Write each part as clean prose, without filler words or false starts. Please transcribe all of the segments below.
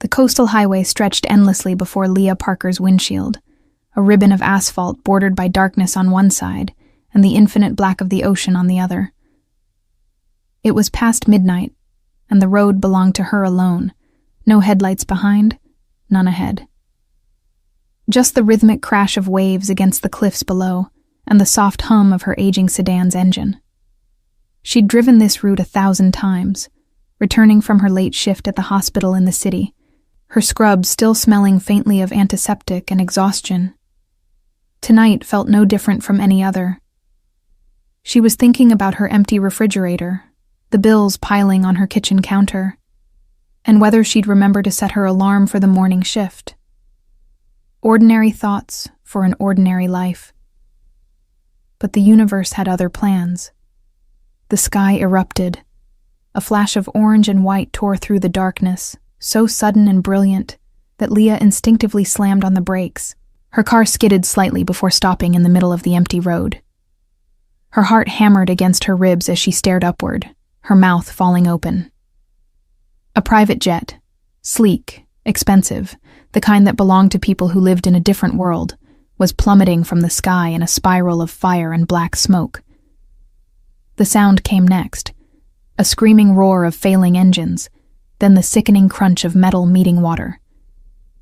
The coastal highway stretched endlessly before Leah Parker's windshield, a ribbon of asphalt bordered by darkness on one side and the infinite black of the ocean on the other. It was past midnight, and the road belonged to her alone, no headlights behind, none ahead. Just the rhythmic crash of waves against the cliffs below and the soft hum of her aging sedan's engine. She'd driven this route 1,000 times, returning from her late shift at the hospital in the city, her scrubs still smelling faintly of antiseptic and exhaustion. Tonight felt no different from any other. She was thinking about her empty refrigerator, the bills piling on her kitchen counter, and whether she'd remember to set her alarm for the morning shift. Ordinary thoughts for an ordinary life. But the universe had other plans. The sky erupted. A flash of orange and white tore through the darkness, so sudden and brilliant that Leah instinctively slammed on the brakes. Her car skidded slightly before stopping in the middle of the empty road. Her heart hammered against her ribs as she stared upward, her mouth falling open. A private jet, sleek, expensive, the kind that belonged to people who lived in a different world, was plummeting from the sky in a spiral of fire and black smoke. The sound came next, a screaming roar of failing engines, then the sickening crunch of metal meeting water.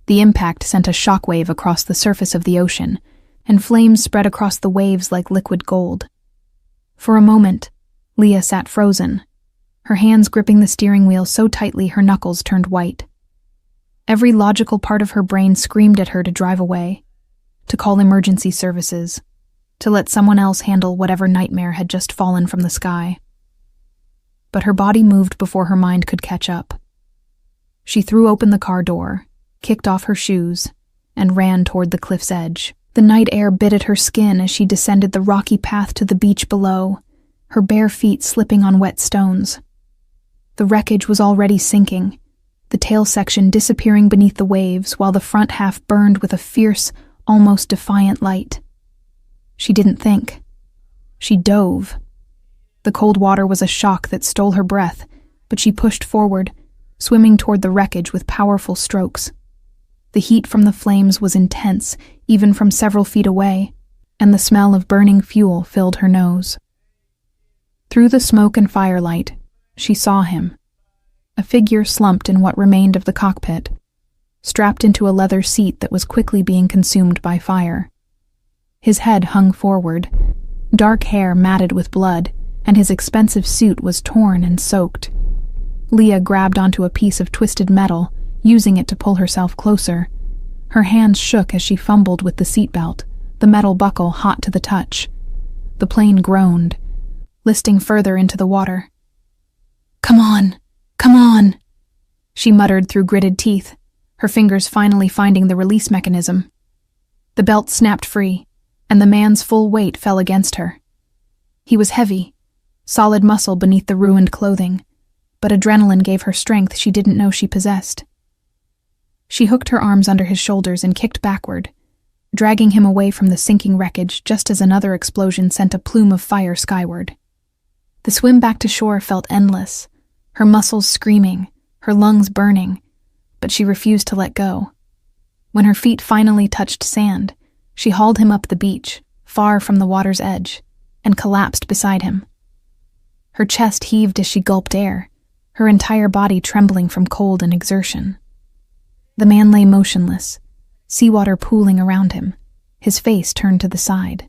The impact sent a shockwave across the surface of the ocean, and flames spread across the waves like liquid gold. For a moment, Leah sat frozen, her hands gripping the steering wheel so tightly her knuckles turned white. Every logical part of her brain screamed at her to drive away, to call emergency services, to let someone else handle whatever nightmare had just fallen from the sky. But her body moved before her mind could catch up. She threw open the car door, kicked off her shoes, and ran toward the cliff's edge. The night air bit at her skin as she descended the rocky path to the beach below, her bare feet slipping on wet stones. The wreckage was already sinking, the tail section disappearing beneath the waves while the front half burned with a fierce, almost defiant light. She didn't think. She dove. The cold water was a shock that stole her breath, but she pushed forward, swimming toward the wreckage with powerful strokes. The heat from the flames was intense, even from several feet away, and the smell of burning fuel filled her nose. Through the smoke and firelight, she saw him, a figure slumped in what remained of the cockpit, strapped into a leather seat that was quickly being consumed by fire. His head hung forward, dark hair matted with blood, and his expensive suit was torn and soaked. Leah grabbed onto a piece of twisted metal, using it to pull herself closer. Her hands shook as she fumbled with the seatbelt, the metal buckle hot to the touch. The plane groaned, listing further into the water. "Come on, come on," she muttered through gritted teeth, her fingers finally finding the release mechanism. The belt snapped free, and the man's full weight fell against her. He was heavy, solid muscle beneath the ruined clothing, but adrenaline gave her strength she didn't know she possessed. She hooked her arms under his shoulders and kicked backward, dragging him away from the sinking wreckage just as another explosion sent a plume of fire skyward. The swim back to shore felt endless, her muscles screaming, her lungs burning, but she refused to let go. When her feet finally touched sand, she hauled him up the beach, far from the water's edge, and collapsed beside him. Her chest heaved as she gulped air, her entire body trembling from cold and exertion. The man lay motionless, seawater pooling around him, his face turned to the side.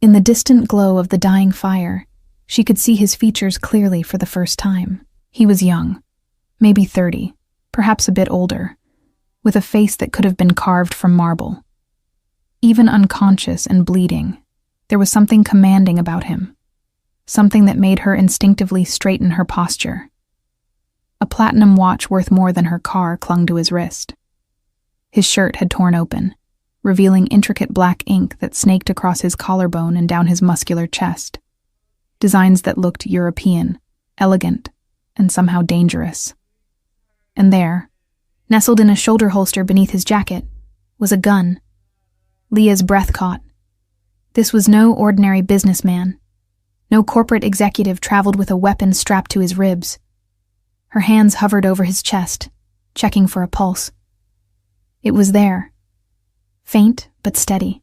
In the distant glow of the dying fire, she could see his features clearly for the first time. He was young, maybe 30, perhaps a bit older, with a face that could have been carved from marble. Even unconscious and bleeding, there was something commanding about him, something that made her instinctively straighten her posture. A platinum watch worth more than her car clung to his wrist. His shirt had torn open, revealing intricate black ink that snaked across his collarbone and down his muscular chest. Designs that looked European, elegant, and somehow dangerous. And there, nestled in a shoulder holster beneath his jacket, was a gun. Leah's breath caught. This was no ordinary businessman. No corporate executive traveled with a weapon strapped to his ribs. Her hands hovered over his chest, checking for a pulse. It was there, faint but steady.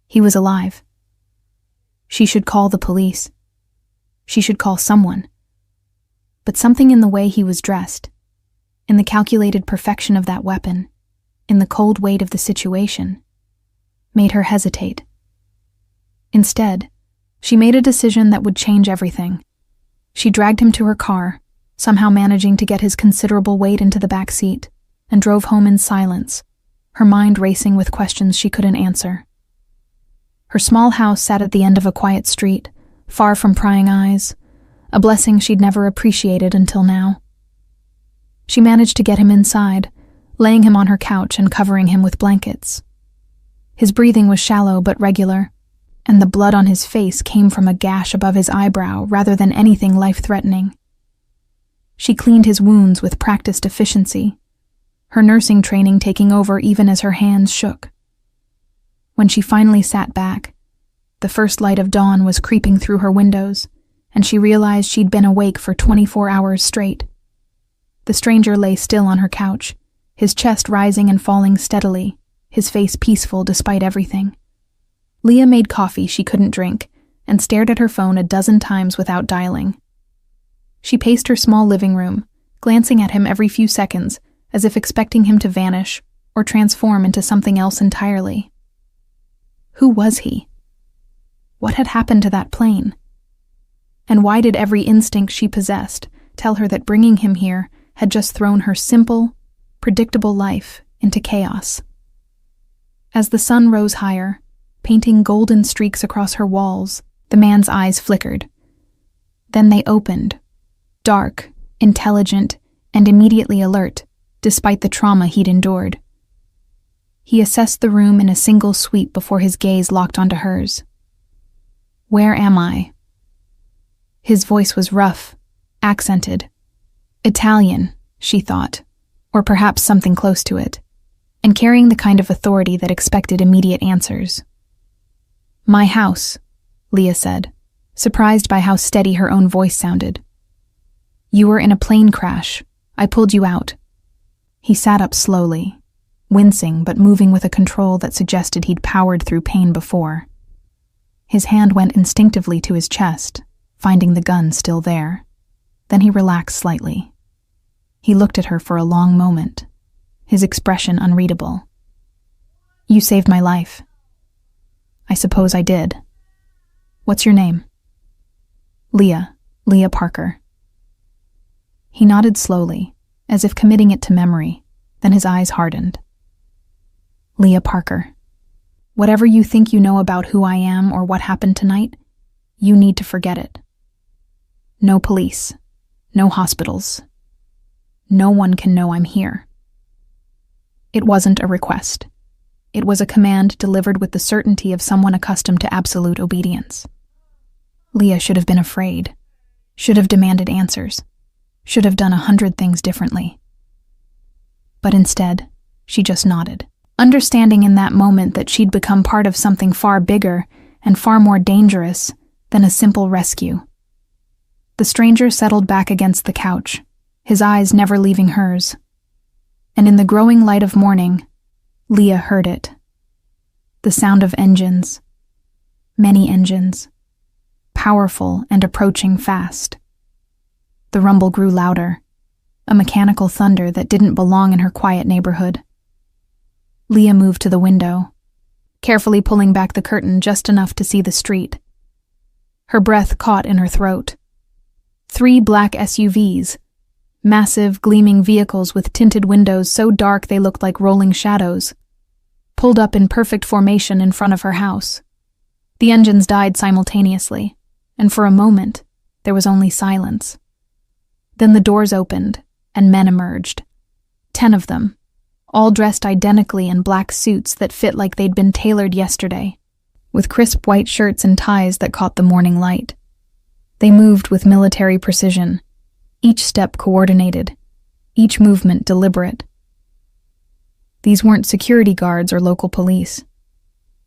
He was alive. She should call the police. She should call someone. But something in the way he was dressed, in the calculated perfection of that weapon, in the cold weight of the situation, made her hesitate. Instead, she made a decision that would change everything. She dragged him to her car, somehow managing to get his considerable weight into the back seat, and drove home in silence, her mind racing with questions she couldn't answer. Her small house sat at the end of a quiet street, far from prying eyes, a blessing she'd never appreciated until now. She managed to get him inside, laying him on her couch and covering him with blankets. His breathing was shallow but regular, and the blood on his face came from a gash above his eyebrow rather than anything life-threatening. She cleaned his wounds with practiced efficiency, her nursing training taking over even as her hands shook. When she finally sat back, the first light of dawn was creeping through her windows, and she realized she'd been awake for 24 hours straight. The stranger lay still on her couch, his chest rising and falling steadily, his face peaceful despite everything. Leah made coffee she couldn't drink and stared at her phone a dozen times without dialing. She paced her small living room, glancing at him every few seconds as if expecting him to vanish or transform into something else entirely. Who was he? What had happened to that plane? And why did every instinct she possessed tell her that bringing him here had just thrown her simple, predictable life into chaos? As the sun rose higher, painting golden streaks across her walls, the man's eyes flickered. Then they opened, dark, intelligent, and immediately alert, despite the trauma he'd endured. He assessed the room in a single sweep before his gaze locked onto hers. "Where am I?" His voice was rough, accented. Italian, she thought, or perhaps something close to it, and carrying the kind of authority that expected immediate answers. "My house," Leah said, surprised by how steady her own voice sounded. "You were in a plane crash. I pulled you out." He sat up slowly, wincing but moving with a control that suggested he'd powered through pain before. His hand went instinctively to his chest, finding the gun still there. Then he relaxed slightly. He looked at her for a long moment, his expression unreadable. "You saved my life." "I suppose I did. What's your name?" "Leah Parker." He nodded slowly, as if committing it to memory, then his eyes hardened. "Leah Parker. Whatever you think you know about who I am or what happened tonight, you need to forget it. No police, no hospitals. No one can know I'm here." It wasn't a request. It was a command delivered with the certainty of someone accustomed to absolute obedience. Leah should have been afraid, should have demanded answers, should have done 100 things differently. But instead, she just nodded, understanding in that moment that she'd become part of something far bigger and far more dangerous than a simple rescue. The stranger settled back against the couch, his eyes never leaving hers. And in the growing light of morning, Leah heard it. The sound of engines. Many engines. Powerful and approaching fast. The rumble grew louder, a mechanical thunder that didn't belong in her quiet neighborhood. Leah moved to the window, carefully pulling back the curtain just enough to see the street. Her breath caught in her throat. 3 black SUVs, massive, gleaming vehicles with tinted windows so dark they looked like rolling shadows, pulled up in perfect formation in front of her house. The engines died simultaneously, and for a moment, there was only silence. Then the doors opened, and men emerged. 10 of them, all dressed identically in black suits that fit like they'd been tailored yesterday, with crisp white shirts and ties that caught the morning light. They moved with military precision, each step coordinated, each movement deliberate. These weren't security guards or local police.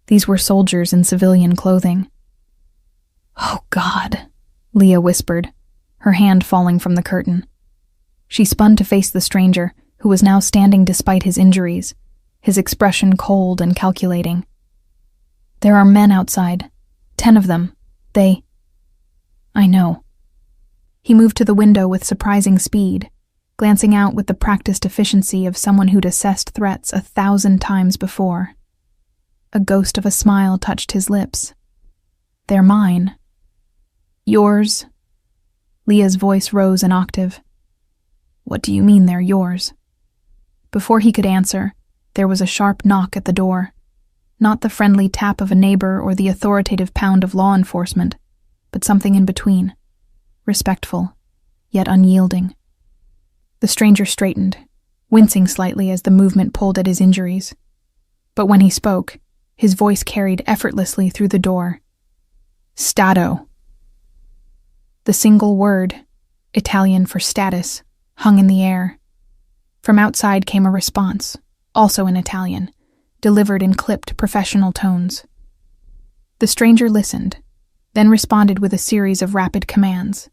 These were soldiers in civilian clothing. "Oh, God," Leah whispered, her hand falling from the curtain. She spun to face the stranger, who was now standing despite his injuries, his expression cold and calculating. "There are men outside. 10 of them. I know." He moved to the window with surprising speed, glancing out with the practiced efficiency of someone who'd assessed threats 1,000 times before. A ghost of a smile touched his lips. "They're mine." "Yours?" Leah's voice rose an octave. "What do you mean they're yours?" Before he could answer, there was a sharp knock at the door. Not the friendly tap of a neighbor or the authoritative pound of law enforcement, but something in between, respectful, yet unyielding. The stranger straightened, wincing slightly as the movement pulled at his injuries. But when he spoke, his voice carried effortlessly through the door. "Stato." The single word, Italian for status, hung in the air. From outside came a response, also in Italian, delivered in clipped, professional tones. The stranger listened, then responded with a series of rapid commands.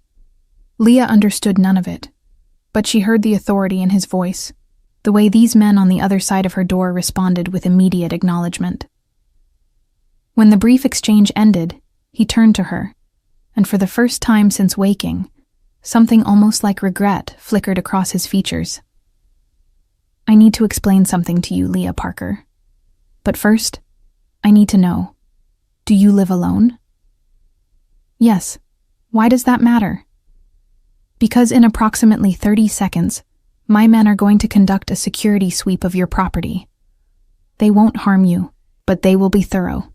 Leah understood none of it, but she heard the authority in his voice, the way these men on the other side of her door responded with immediate acknowledgement. When the brief exchange ended, he turned to her, and for the first time since waking, something almost like regret flickered across his features. "I need to explain something to you, Leah Parker. But first, I need to know, do you live alone?" "Yes. Why does that matter?" "Because in approximately 30 seconds, my men are going to conduct a security sweep of your property. They won't harm you, but they will be thorough.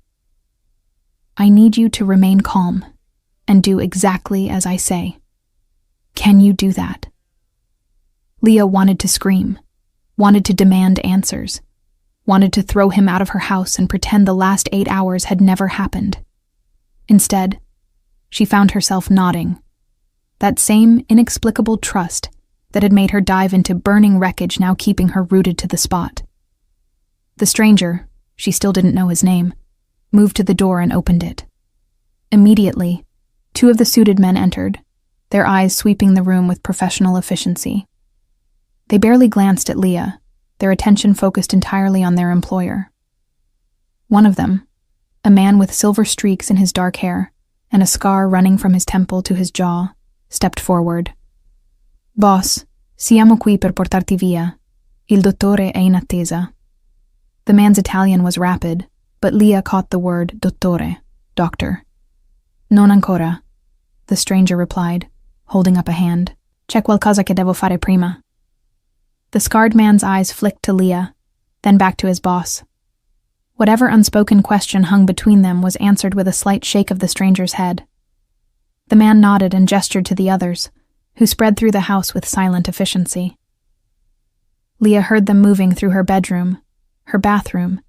I need you to remain calm and do exactly as I say. Can you do that?" Leah wanted to scream, wanted to demand answers, wanted to throw him out of her house and pretend the last 8 hours had never happened. Instead, she found herself nodding, that same inexplicable trust that had made her dive into burning wreckage now keeping her rooted to the spot. The stranger, she still didn't know his name, moved to the door and opened it. Immediately, 2 of the suited men entered, their eyes sweeping the room with professional efficiency. They barely glanced at Leah, their attention focused entirely on their employer. One of them, a man with silver streaks in his dark hair and a scar running from his temple to his jaw, stepped forward. "Boss, siamo qui per portarti via. Il dottore è in attesa." The man's Italian was rapid, but Leah caught the word dottore, doctor. "Non ancora," the stranger replied, holding up a hand. "C'è qualcosa che devo fare prima." The scarred man's eyes flicked to Leah, then back to his boss. Whatever unspoken question hung between them was answered with a slight shake of the stranger's head. The man nodded and gestured to the others, who spread through the house with silent efficiency. Leah heard them moving through her bedroom, her bathroom,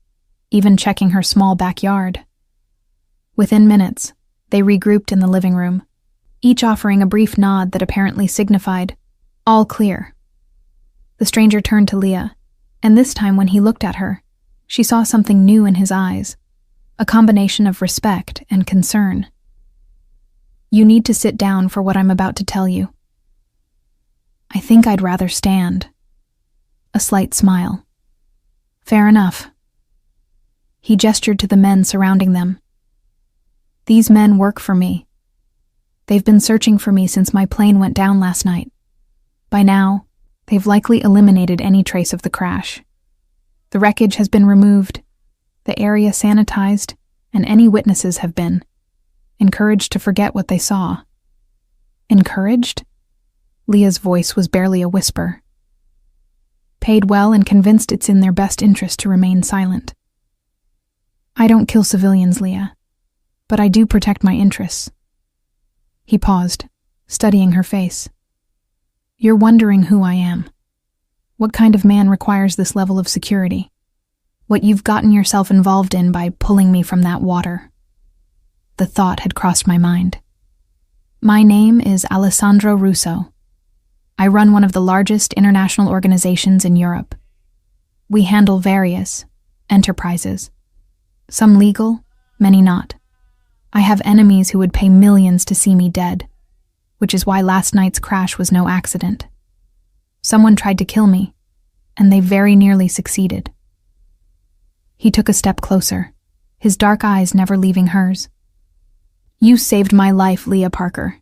even checking her small backyard. Within minutes, they regrouped in the living room, each offering a brief nod that apparently signified, "All clear." The stranger turned to Leah, and this time when he looked at her, she saw something new in his eyes, a combination of respect and concern. "You need to sit down for what I'm about to tell you." "I think I'd rather stand." A slight smile. "Fair enough." He gestured to the men surrounding them. "These men work for me. They've been searching for me since my plane went down last night. By now, they've likely eliminated any trace of the crash. The wreckage has been removed, the area sanitized, and any witnesses have been encouraged to forget what they saw." "Encouraged?" Leah's voice was barely a whisper. "Paid well and convinced it's in their best interest to remain silent." "I don't kill civilians, Leah, but I do protect my interests." He paused, studying her face. "You're wondering who I am. What kind of man requires this level of security? What you've gotten yourself involved in by pulling me from that water." The thought had crossed my mind. "My name is Alessandro Russo. I run one of the largest international organizations in Europe. We handle various enterprises, some legal, many not. I have enemies who would pay millions to see me dead, which is why last night's crash was no accident. Someone tried to kill me, and they very nearly succeeded. He took a step closer, his dark eyes never leaving hers. You saved my life, Leah Parker.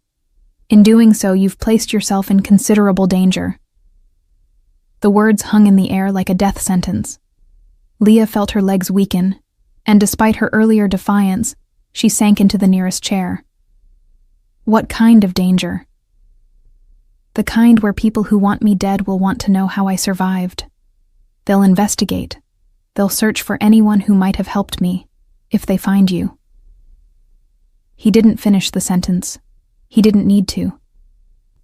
In doing so, you've placed yourself in considerable danger. The words hung in the air like a death sentence. Leah felt her legs weaken, and despite her earlier defiance, she sank into the nearest chair. What kind of danger? The kind where people who want me dead will want to know how I survived. They'll investigate. They'll search for anyone who might have helped me, if they find you. He didn't finish the sentence. He didn't need to.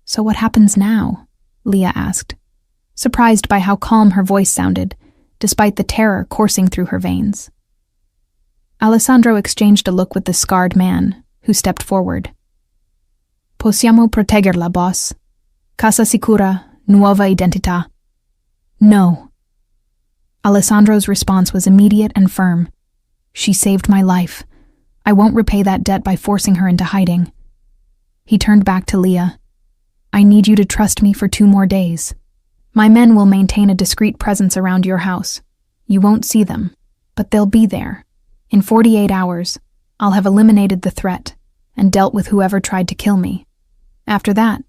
So what happens now? Leah asked, surprised by how calm her voice sounded, despite the terror coursing through her veins. Alessandro exchanged a look with the scarred man, who stepped forward. Possiamo proteggerla, boss. Casa sicura, nuova identità. No. Alessandro's response was immediate and firm. She saved my life. I won't repay that debt by forcing her into hiding. He turned back to Leah. I need you to trust me for 2 more days. My men will maintain a discreet presence around your house. You won't see them, but they'll be there. In 48 hours, I'll have eliminated the threat and dealt with whoever tried to kill me. After that,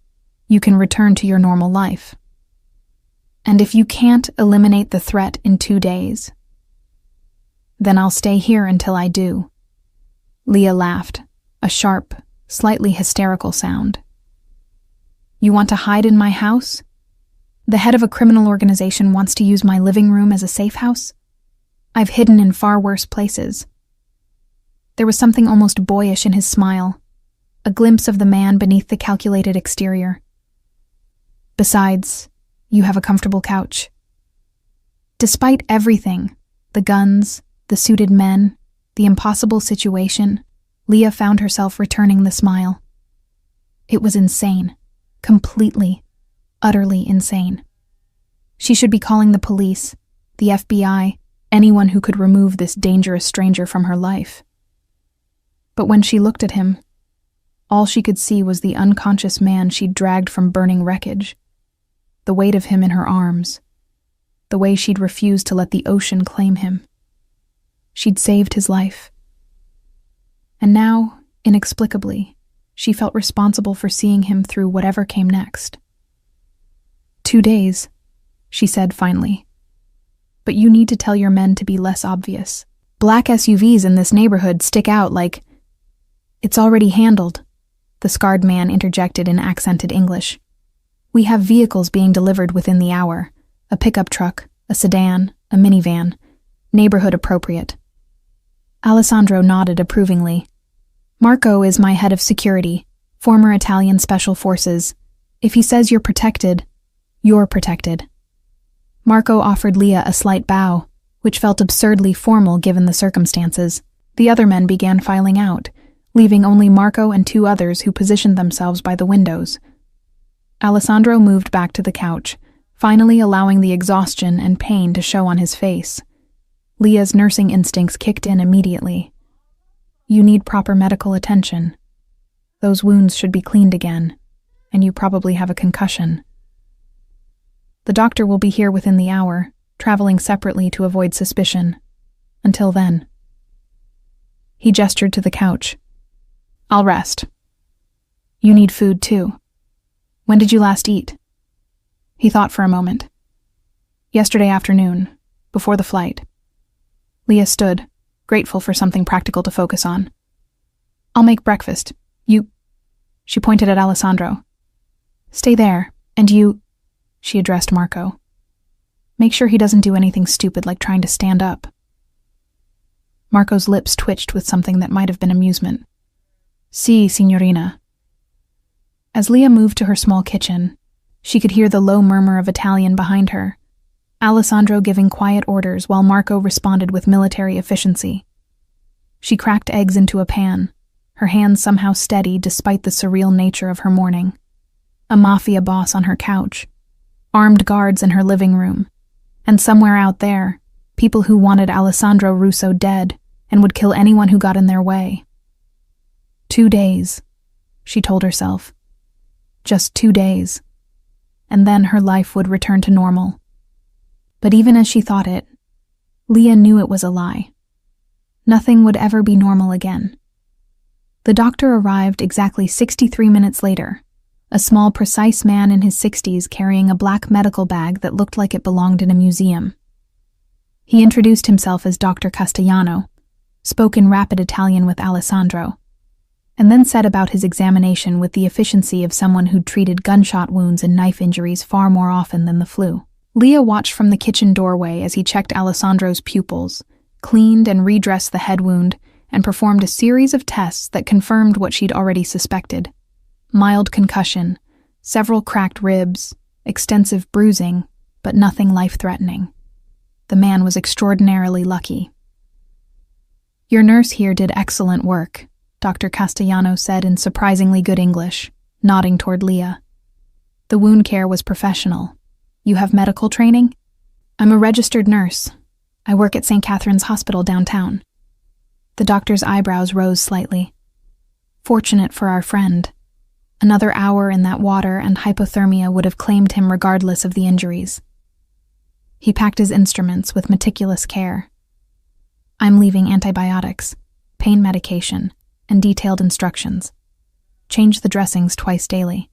you can return to your normal life. And if you can't eliminate the threat in 2 days, then I'll stay here until I do. Leah laughed, a sharp, slightly hysterical sound. You want to hide in my house? The head of a criminal organization wants to use my living room as a safe house? I've hidden in far worse places. There was something almost boyish in his smile, a glimpse of the man beneath the calculated exterior. Besides, you have a comfortable couch. Despite everything, the guns, the suited men, the impossible situation, Leah found herself returning the smile. It was insane. Completely, utterly insane. She should be calling the police, the FBI, anyone who could remove this dangerous stranger from her life. But when she looked at him, all she could see was the unconscious man she'd dragged from burning wreckage, the weight of him in her arms, the way she'd refused to let the ocean claim him. She'd saved his life. And now, inexplicably, she felt responsible for seeing him through whatever came next. 2 days, she said finally. But you need to tell your men to be less obvious. Black SUVs in this neighborhood stick out like... It's already handled, the scarred man interjected in accented English. We have vehicles being delivered within the hour. A pickup truck, a sedan, a minivan. Neighborhood appropriate. Alessandro nodded approvingly. Marco is my head of security, former Italian special forces. If he says you're protected, you're protected. Marco offered Leah a slight bow, which felt absurdly formal given the circumstances. The other men began filing out, leaving only Marco and 2 others who positioned themselves by the windows. Alessandro moved back to the couch, finally allowing the exhaustion and pain to show on his face. Leah's nursing instincts kicked in immediately. You need proper medical attention. Those wounds should be cleaned again, and you probably have a concussion. The doctor will be here within the hour, traveling separately to avoid suspicion. Until then. He gestured to the couch. I'll rest. You need food, too. When did you last eat? He thought for a moment. Yesterday afternoon, before the flight. Leah stood, grateful for something practical to focus on. I'll make breakfast. You... She pointed at Alessandro. Stay there, and you... She addressed Marco. Make sure he doesn't do anything stupid like trying to stand up. Marco's lips twitched with something that might have been amusement. Si, signorina. As Leah moved to her small kitchen, she could hear the low murmur of Italian behind her, Alessandro giving quiet orders while Marco responded with military efficiency. She cracked eggs into a pan, her hands somehow steady despite the surreal nature of her morning. A Mafia boss on her couch, armed guards in her living room, and somewhere out there, people who wanted Alessandro Russo dead and would kill anyone who got in their way. 2 days, she told herself. Just 2 days. and then her life would return to normal. But even as she thought it, Leah knew it was a lie. Nothing would ever be normal again. The doctor arrived exactly 63 minutes later, a small, precise man in his 60s carrying a black medical bag that looked like it belonged in a museum. He introduced himself as Dr. Castellano, spoke in rapid Italian with Alessandro, and then said about his examination with the efficiency of someone who'd treated gunshot wounds and knife injuries far more often than the flu. Leah watched from the kitchen doorway as he checked Alessandro's pupils, cleaned and redressed the head wound, and performed a series of tests that confirmed what she'd already suspected. Mild concussion, several cracked ribs, extensive bruising, but nothing life-threatening. The man was extraordinarily lucky. "Your nurse here did excellent work," Dr. Castellano said in surprisingly good English, nodding toward Leah. "The wound care was professional. You have medical training?" "I'm a registered nurse. I work at St. Catherine's Hospital downtown." The doctor's eyebrows rose slightly. "Fortunate for our friend. Another hour in that water and hypothermia would have claimed him regardless of the injuries." He packed his instruments with meticulous care. "I'm leaving antibiotics, pain medication, and detailed instructions. Change the dressings twice daily.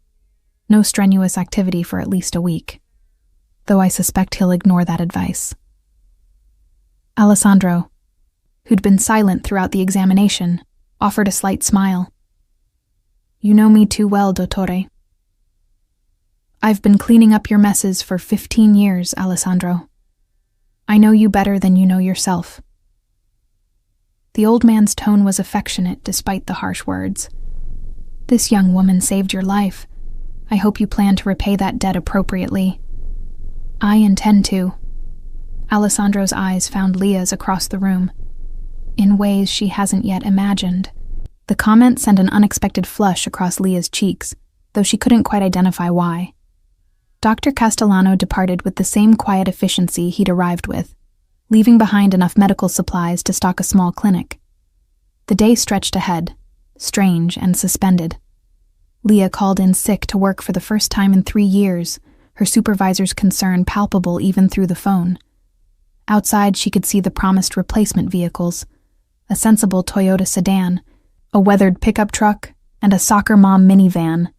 No strenuous activity for at least a week. Though I suspect he'll ignore that advice." Alessandro, who'd been silent throughout the examination, offered a slight smile. "You know me too well, dottore. I've been cleaning up your messes for 15 years, Alessandro. I know you better than you know yourself." The old man's tone was affectionate despite the harsh words. "This young woman saved your life. I hope you plan to repay that debt appropriately." "I intend to." Alessandro's eyes found Leah's across the room, in ways she hasn't yet imagined. The comment sent an unexpected flush across Leah's cheeks, though she couldn't quite identify why. Dr. Castellano departed with the same quiet efficiency he'd arrived with, leaving behind enough medical supplies to stock a small clinic. The day stretched ahead, strange and suspended. Leah called in sick to work for the first time in 3 years, her supervisor's concern palpable even through the phone. Outside, she could see the promised replacement vehicles, a sensible Toyota sedan, a weathered pickup truck, and a soccer mom minivan,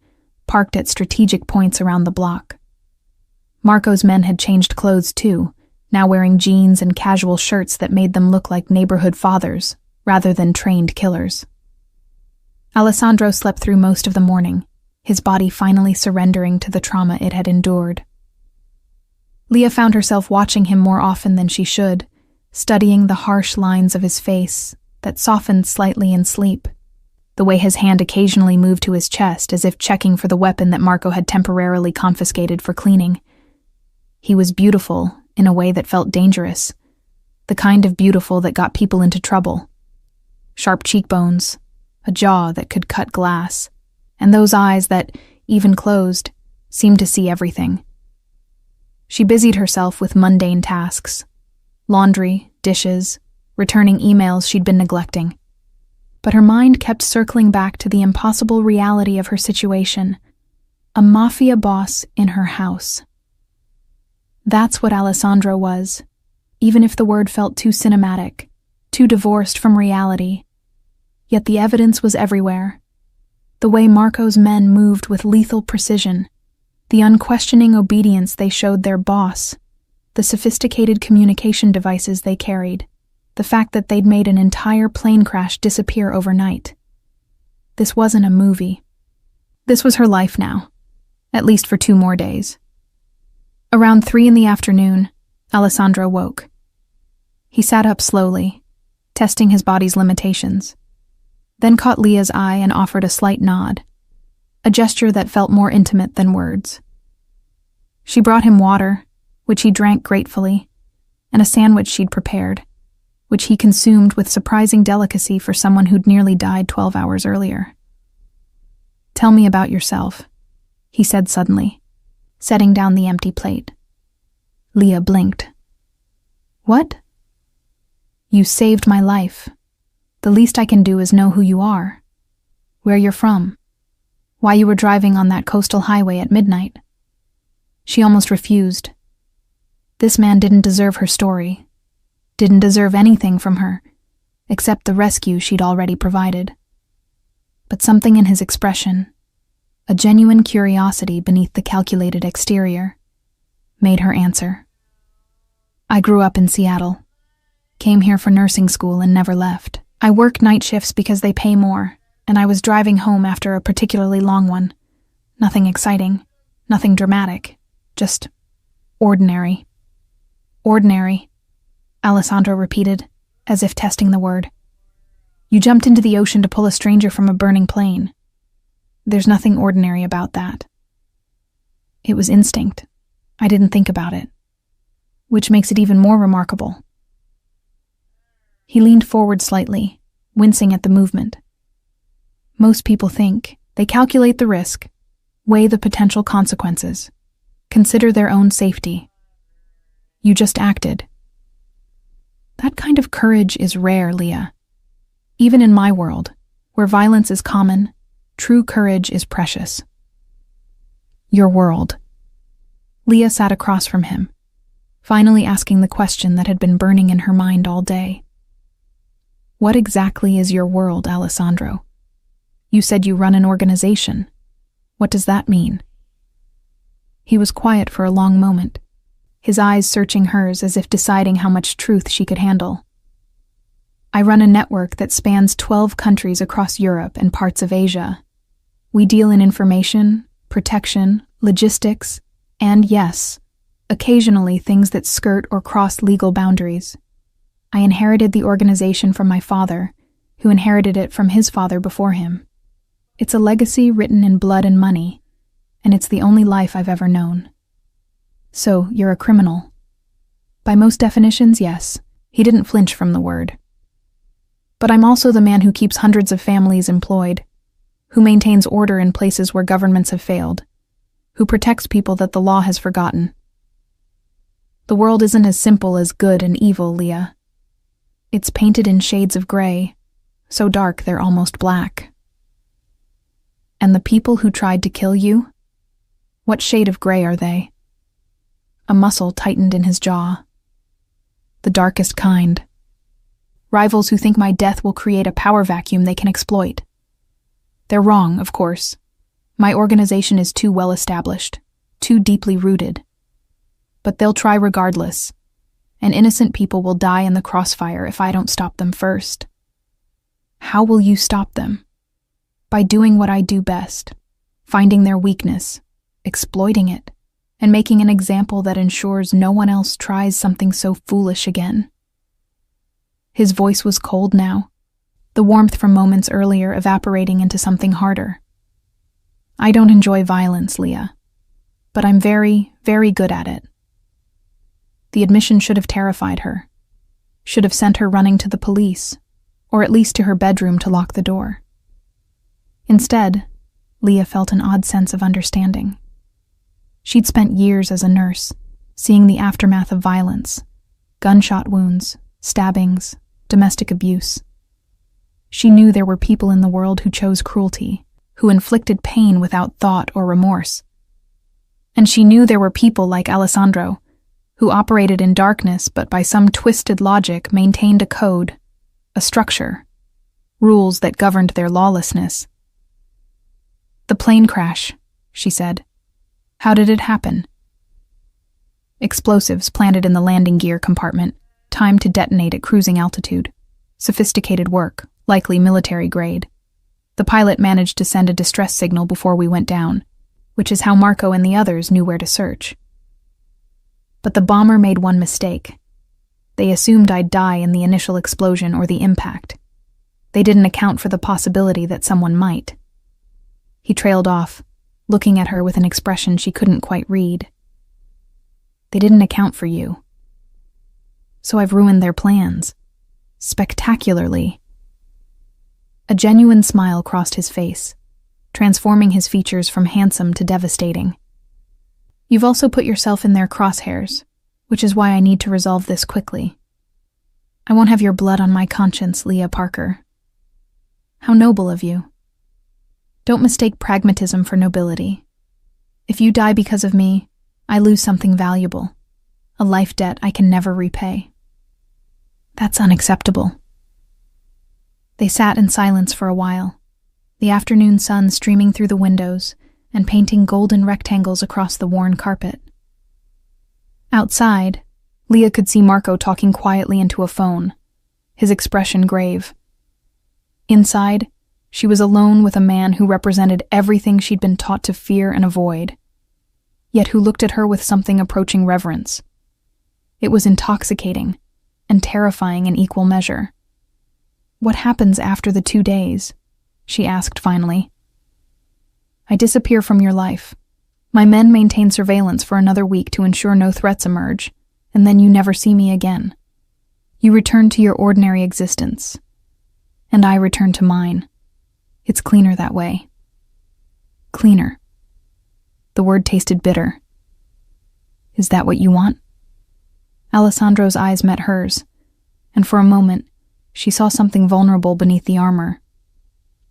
parked at strategic points around the block. Marco's men had changed clothes too, now wearing jeans and casual shirts that made them look like neighborhood fathers, rather than trained killers. Alessandro slept through most of the morning, his body finally surrendering to the trauma it had endured. Leah found herself watching him more often than she should, studying the harsh lines of his face that softened slightly in sleep, the way his hand occasionally moved to his chest as if checking for the weapon that Marco had temporarily confiscated for cleaning. He was beautiful in a way that felt dangerous, the kind of beautiful that got people into trouble. Sharp cheekbones, a jaw that could cut glass, and those eyes that, even closed, seemed to see everything. She busied herself with mundane tasks, laundry, dishes, returning emails she'd been neglecting. But her mind kept circling back to the impossible reality of her situation, a mafia boss in her house. That's what Alessandro was, even if the word felt too cinematic, too divorced from reality. Yet the evidence was everywhere. The way Marco's men moved with lethal precision, the unquestioning obedience they showed their boss, the sophisticated communication devices they carried, the fact that they'd made an entire plane crash disappear overnight. This wasn't a movie. This was her life now, at least for 2 more days. Around 3 in the afternoon, Alessandro woke. He sat up slowly, testing his body's limitations, then caught Leah's eye and offered a slight nod, a gesture that felt more intimate than words. She brought him water, which he drank gratefully, and a sandwich she'd prepared, which he consumed with surprising delicacy for someone who'd nearly died 12 hours earlier. "Tell me about yourself," he said suddenly, setting down the empty plate. Leah blinked. "What?" "You saved my life. The least I can do is know who you are, where you're from, why you were driving on that coastal highway at midnight." She almost refused. This man didn't deserve her story, didn't deserve anything from her, except the rescue she'd already provided. But something in his expression, a genuine curiosity beneath the calculated exterior, made her answer. I grew up in Seattle, came here for nursing school and never left. I work night shifts because they pay more, and I was driving home after a particularly long one. Nothing exciting, nothing dramatic, just ordinary. Ordinary, Alessandro repeated, as if testing the word. You jumped into the ocean to pull a stranger from a burning plane. There's nothing ordinary about that. It was instinct. I didn't think about it, which makes it even more remarkable. He leaned forward slightly, wincing at the movement. Most people think, they calculate the risk, weigh the potential consequences, consider their own safety. You just acted. That kind of courage is rare, Leah. Even in my world, where violence is common, true courage is precious. Your world. Leah sat across from him, finally asking the question that had been burning in her mind all day. What exactly is your world, Alessandro? You said you run an organization. What does that mean? He was quiet for a long moment, his eyes searching hers as if deciding how much truth she could handle. I run a network that spans 12 countries across Europe and parts of Asia. We deal in information, protection, logistics, and yes, occasionally things that skirt or cross legal boundaries. I inherited the organization from my father, who inherited it from his father before him. It's a legacy written in blood and money, and it's the only life I've ever known. So, you're a criminal. By most definitions, yes. He didn't flinch from the word. But I'm also the man who keeps hundreds of families employed, who maintains order in places where governments have failed, who protects people that the law has forgotten. The world isn't as simple as good and evil, Leah. It's painted in shades of gray, so dark they're almost black. And the people who tried to kill you? What shade of gray are they? A muscle tightened in his jaw. The darkest kind. Rivals who think my death will create a power vacuum they can exploit. They're wrong, of course. My organization is too well established, too deeply rooted. But they'll try regardless, and innocent people will die in the crossfire if I don't stop them first. How will you stop them? By doing what I do best, finding their weakness, exploiting it, and making an example that ensures no one else tries something so foolish again. His voice was cold now, the warmth from moments earlier evaporating into something harder. I don't enjoy violence, Leah, but I'm very, very good at it. The admission should have terrified her, should have sent her running to the police, or at least to her bedroom to lock the door. Instead, Leah felt an odd sense of understanding. She'd spent years as a nurse, seeing the aftermath of violence, gunshot wounds, stabbings, domestic abuse. She knew there were people in the world who chose cruelty, who inflicted pain without thought or remorse. And she knew there were people like Alessandro, who operated in darkness but by some twisted logic maintained a code, a structure, rules that governed their lawlessness. The plane crash, she said. How did it happen? Explosives planted in the landing gear compartment, timed to detonate at cruising altitude. Sophisticated work, likely military grade. The pilot managed to send a distress signal before we went down, which is how Marco and the others knew where to search. But the bomber made one mistake. They assumed I'd die in the initial explosion or the impact. They didn't account for the possibility that someone might. He trailed off, looking at her with an expression she couldn't quite read. They didn't account for you. So I've ruined their plans. Spectacularly. A genuine smile crossed his face, transforming his features from handsome to devastating. You've also put yourself in their crosshairs, which is why I need to resolve this quickly. I won't have your blood on my conscience, Leah Parker. How noble of you. Don't mistake pragmatism for nobility. If you die because of me, I lose something valuable, a life debt I can never repay. That's unacceptable. They sat in silence for a while, the afternoon sun streaming through the windows and painting golden rectangles across the worn carpet. Outside, Leah could see Marco talking quietly into a phone, his expression grave. Inside, she was alone with a man who represented everything she'd been taught to fear and avoid, yet who looked at her with something approaching reverence. It was intoxicating and terrifying in equal measure. "What happens after the 2 days?" she asked finally. "I disappear from your life. My men maintain surveillance for another week to ensure no threats emerge, and then you never see me again. You return to your ordinary existence, and I return to mine. It's cleaner that way." Cleaner. The word tasted bitter. "Is that what you want?" Alessandro's eyes met hers, and for a moment, she saw something vulnerable beneath the armor.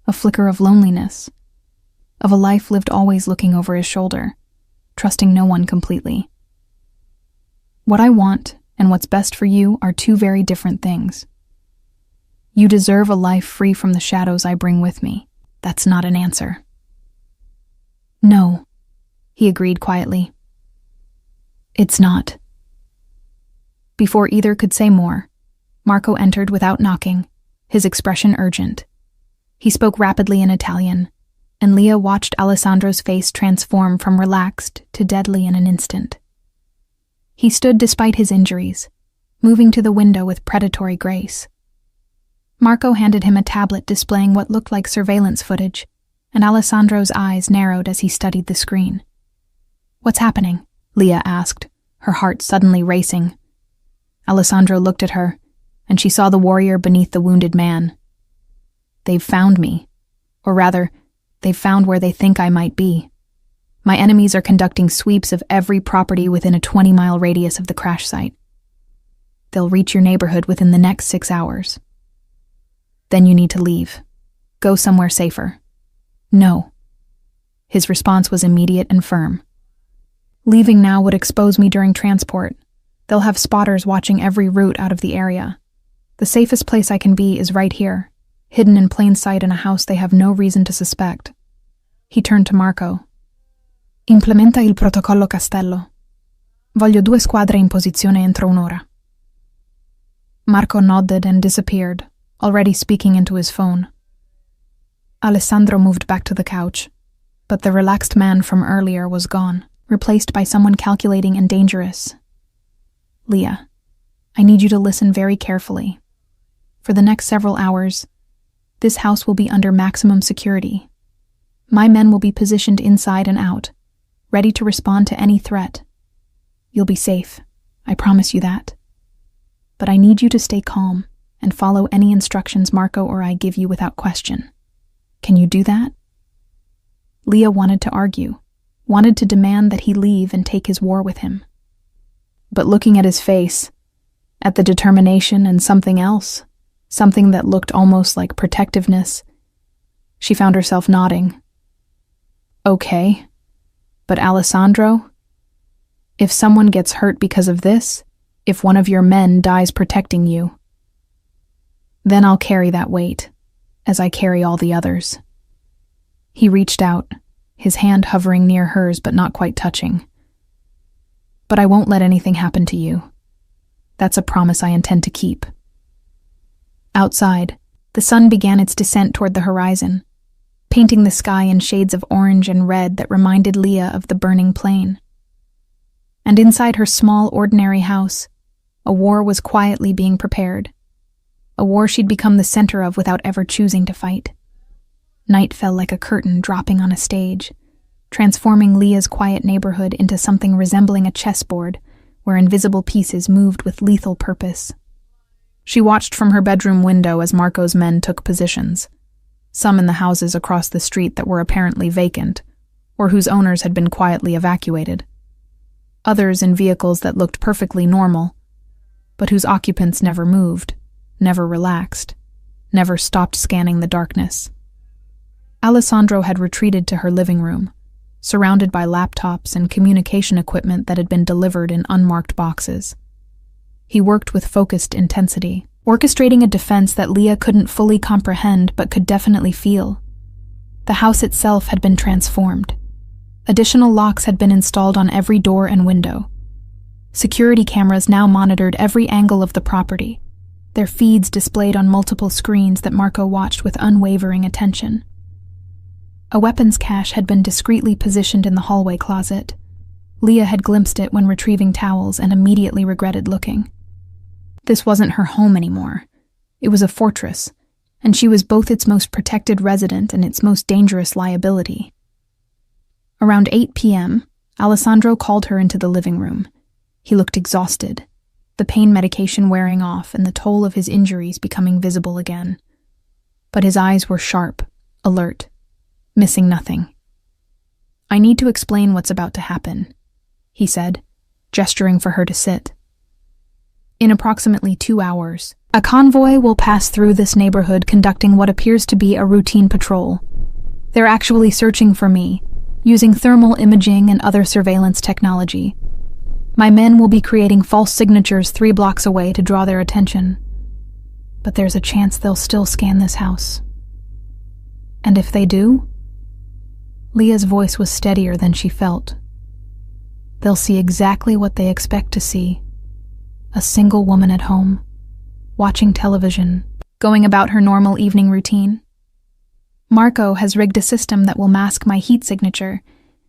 A flicker of loneliness, of a life lived always looking over his shoulder, trusting no one completely. "What I want and what's best for you are two very different things. You deserve a life free from the shadows I bring with me." That's not an answer. "No," he agreed quietly. "It's not." Before either could say more, Marco entered without knocking, his expression urgent. He spoke rapidly in Italian, and Leah watched Alessandro's face transform from relaxed to deadly in an instant. He stood despite his injuries, moving to the window with predatory grace. Marco handed him a tablet displaying what looked like surveillance footage, and Alessandro's eyes narrowed as he studied the screen. "What's happening?" Leah asked, her heart suddenly racing. Alessandro looked at her, and she saw the warrior beneath the wounded man. "They've found me. Or rather, they've found where they think I might be. My enemies are conducting sweeps of every property within a 20-mile radius of the crash site. They'll reach your neighborhood within the next 6 hours. Then you need to leave. Go somewhere safer." "No." His response was immediate and firm. "Leaving now would expose me during transport. They'll have spotters watching every route out of the area. The safest place I can be is right here, hidden in plain sight in a house they have no reason to suspect." He turned to Marco. "Implementa il protocollo Castello. Voglio 2 squadre in posizione entro un'ora." Marco nodded and disappeared, already speaking into his phone. Alessandro moved back to the couch, but the relaxed man from earlier was gone, replaced by someone calculating and dangerous. "Leah, I need you to listen very carefully. For the next several hours, this house will be under maximum security. My men will be positioned inside and out, ready to respond to any threat. You'll be safe, I promise you that. But I need you to stay calm and follow any instructions Marco or I give you without question. Can you do that?" Leah wanted to argue, wanted to demand that he leave and take his war with him. But looking at his face, at the determination and something else, something that looked almost like protectiveness, she found herself nodding. "Okay, but Alessandro, if someone gets hurt because of this, if one of your men dies protecting you, then I'll carry that weight, as I carry all the others." He reached out, his hand hovering near hers but not quite touching. "But I won't let anything happen to you. That's a promise I intend to keep." Outside, the sun began its descent toward the horizon, painting the sky in shades of orange and red that reminded Leah of the burning plain. And inside her small, ordinary house, a war was quietly being prepared, a war she'd become the center of without ever choosing to fight. Night fell like a curtain dropping on a stage, transforming Leah's quiet neighborhood into something resembling a chessboard where invisible pieces moved with lethal purpose. She watched from her bedroom window as Marco's men took positions, some in the houses across the street that were apparently vacant, or whose owners had been quietly evacuated. Others in vehicles that looked perfectly normal, but whose occupants never moved, never relaxed, never stopped scanning the darkness. Alessandro had retreated to her living room, surrounded by laptops and communication equipment that had been delivered in unmarked boxes. He worked with focused intensity, orchestrating a defense that Leah couldn't fully comprehend but could definitely feel. The house itself had been transformed. Additional locks had been installed on every door and window. Security cameras now monitored every angle of the property, their feeds displayed on multiple screens that Marco watched with unwavering attention. A weapons cache had been discreetly positioned in the hallway closet. Leah had glimpsed it when retrieving towels and immediately regretted looking. This wasn't her home anymore. It was a fortress, and she was both its most protected resident and its most dangerous liability. Around 8 p.m., Alessandro called her into the living room. He looked exhausted, the pain medication wearing off and the toll of his injuries becoming visible again. But his eyes were sharp, alert, missing nothing. "I need to explain what's about to happen," he said, gesturing for her to sit. "In approximately 2 hours, a convoy will pass through this neighborhood conducting what appears to be a routine patrol. They're actually searching for me, using thermal imaging and other surveillance technology. My men will be creating false signatures 3 blocks away to draw their attention. But there's a chance they'll still scan this house. And if they do?" Leah's voice was steadier than she felt. "They'll see exactly what they expect to see. A single woman at home, watching television, going about her normal evening routine. Marco has rigged a system that will mask my heat signature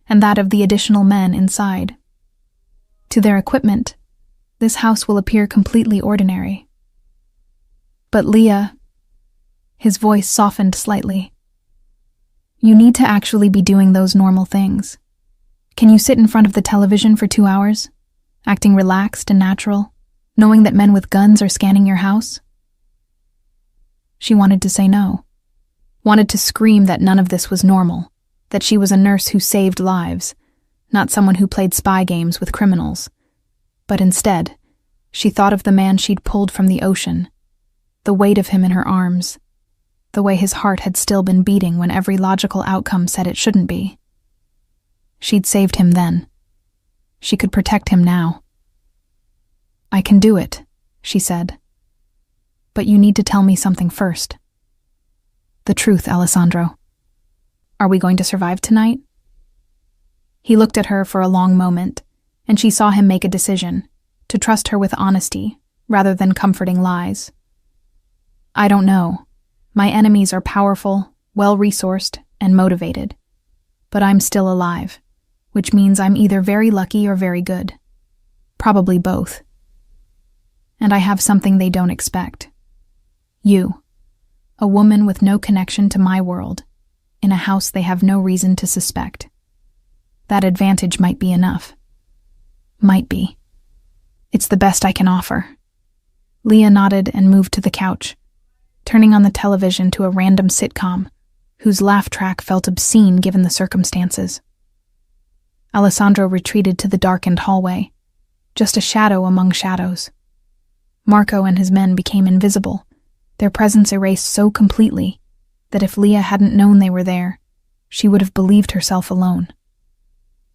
and that of the additional men inside. To their equipment, this house will appear completely ordinary. But Leah," his voice softened slightly, "you need to actually be doing those normal things. Can you sit in front of the television for 2 hours, acting relaxed and natural, knowing that men with guns are scanning your house?" She wanted to say no, wanted to scream that none of this was normal, that she was a nurse who saved lives, not someone who played spy games with criminals. But instead, she thought of the man she'd pulled from the ocean, the weight of him in her arms, the way his heart had still been beating when every logical outcome said it shouldn't be. She'd saved him then. She could protect him now. "I can do it," she said. "But you need to tell me something first. The truth, Alessandro. Are we going to survive tonight?" He looked at her for a long moment, and she saw him make a decision, to trust her with honesty, rather than comforting lies. "I don't know. My enemies are powerful, well-resourced, and motivated. But I'm still alive, which means I'm either very lucky or very good. Probably both. And I have something they don't expect. You, a woman with no connection to my world, in a house they have no reason to suspect. That advantage might be enough. Might be. It's the best I can offer." Leah nodded and moved to the couch, turning on the television to a random sitcom, whose laugh track felt obscene given the circumstances. Alessandro retreated to the darkened hallway, just a shadow among shadows. Marco and his men became invisible, their presence erased so completely that if Leah hadn't known they were there, she would have believed herself alone.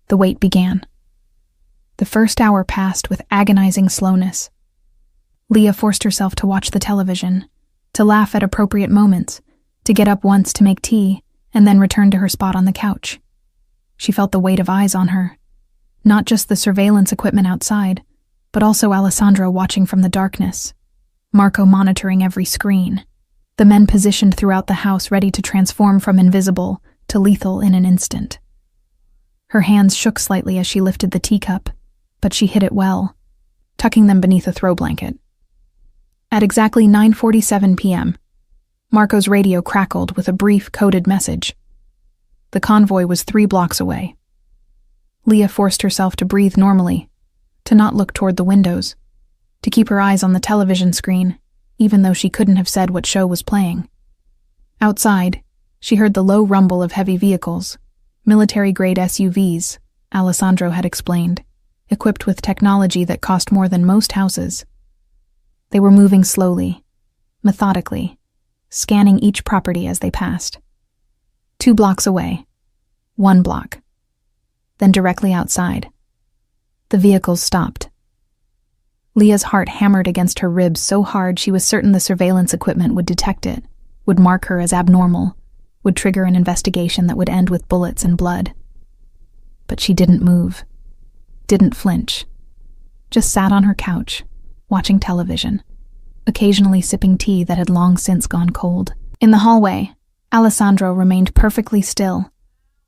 The wait began. The first hour passed with agonizing slowness. Leah forced herself to watch the television, to laugh at appropriate moments, to get up once to make tea, and then return to her spot on the couch. She felt the weight of eyes on her, not just the surveillance equipment outside, but also Alessandro watching from the darkness, Marco monitoring every screen, the men positioned throughout the house ready to transform from invisible to lethal in an instant. Her hands shook slightly as she lifted the teacup, but she hid it well, tucking them beneath a throw blanket. At exactly 9:47 p.m., Marco's radio crackled with a brief, coded message. The convoy was 3 blocks away. Leah forced herself to breathe normally, to not look toward the windows, to keep her eyes on the television screen, even though she couldn't have said what show was playing. Outside, she heard the low rumble of heavy vehicles, military-grade SUVs, Alessandro had explained, equipped with technology that cost more than most houses. They were moving slowly, methodically, scanning each property as they passed. 2 blocks away, 1 block, then directly outside. The vehicles stopped. Leah's heart hammered against her ribs so hard she was certain the surveillance equipment would detect it, would mark her as abnormal, would trigger an investigation that would end with bullets and blood. But she didn't move, didn't flinch, just sat on her couch, watching television, occasionally sipping tea that had long since gone cold. In the hallway, Alessandro remained perfectly still,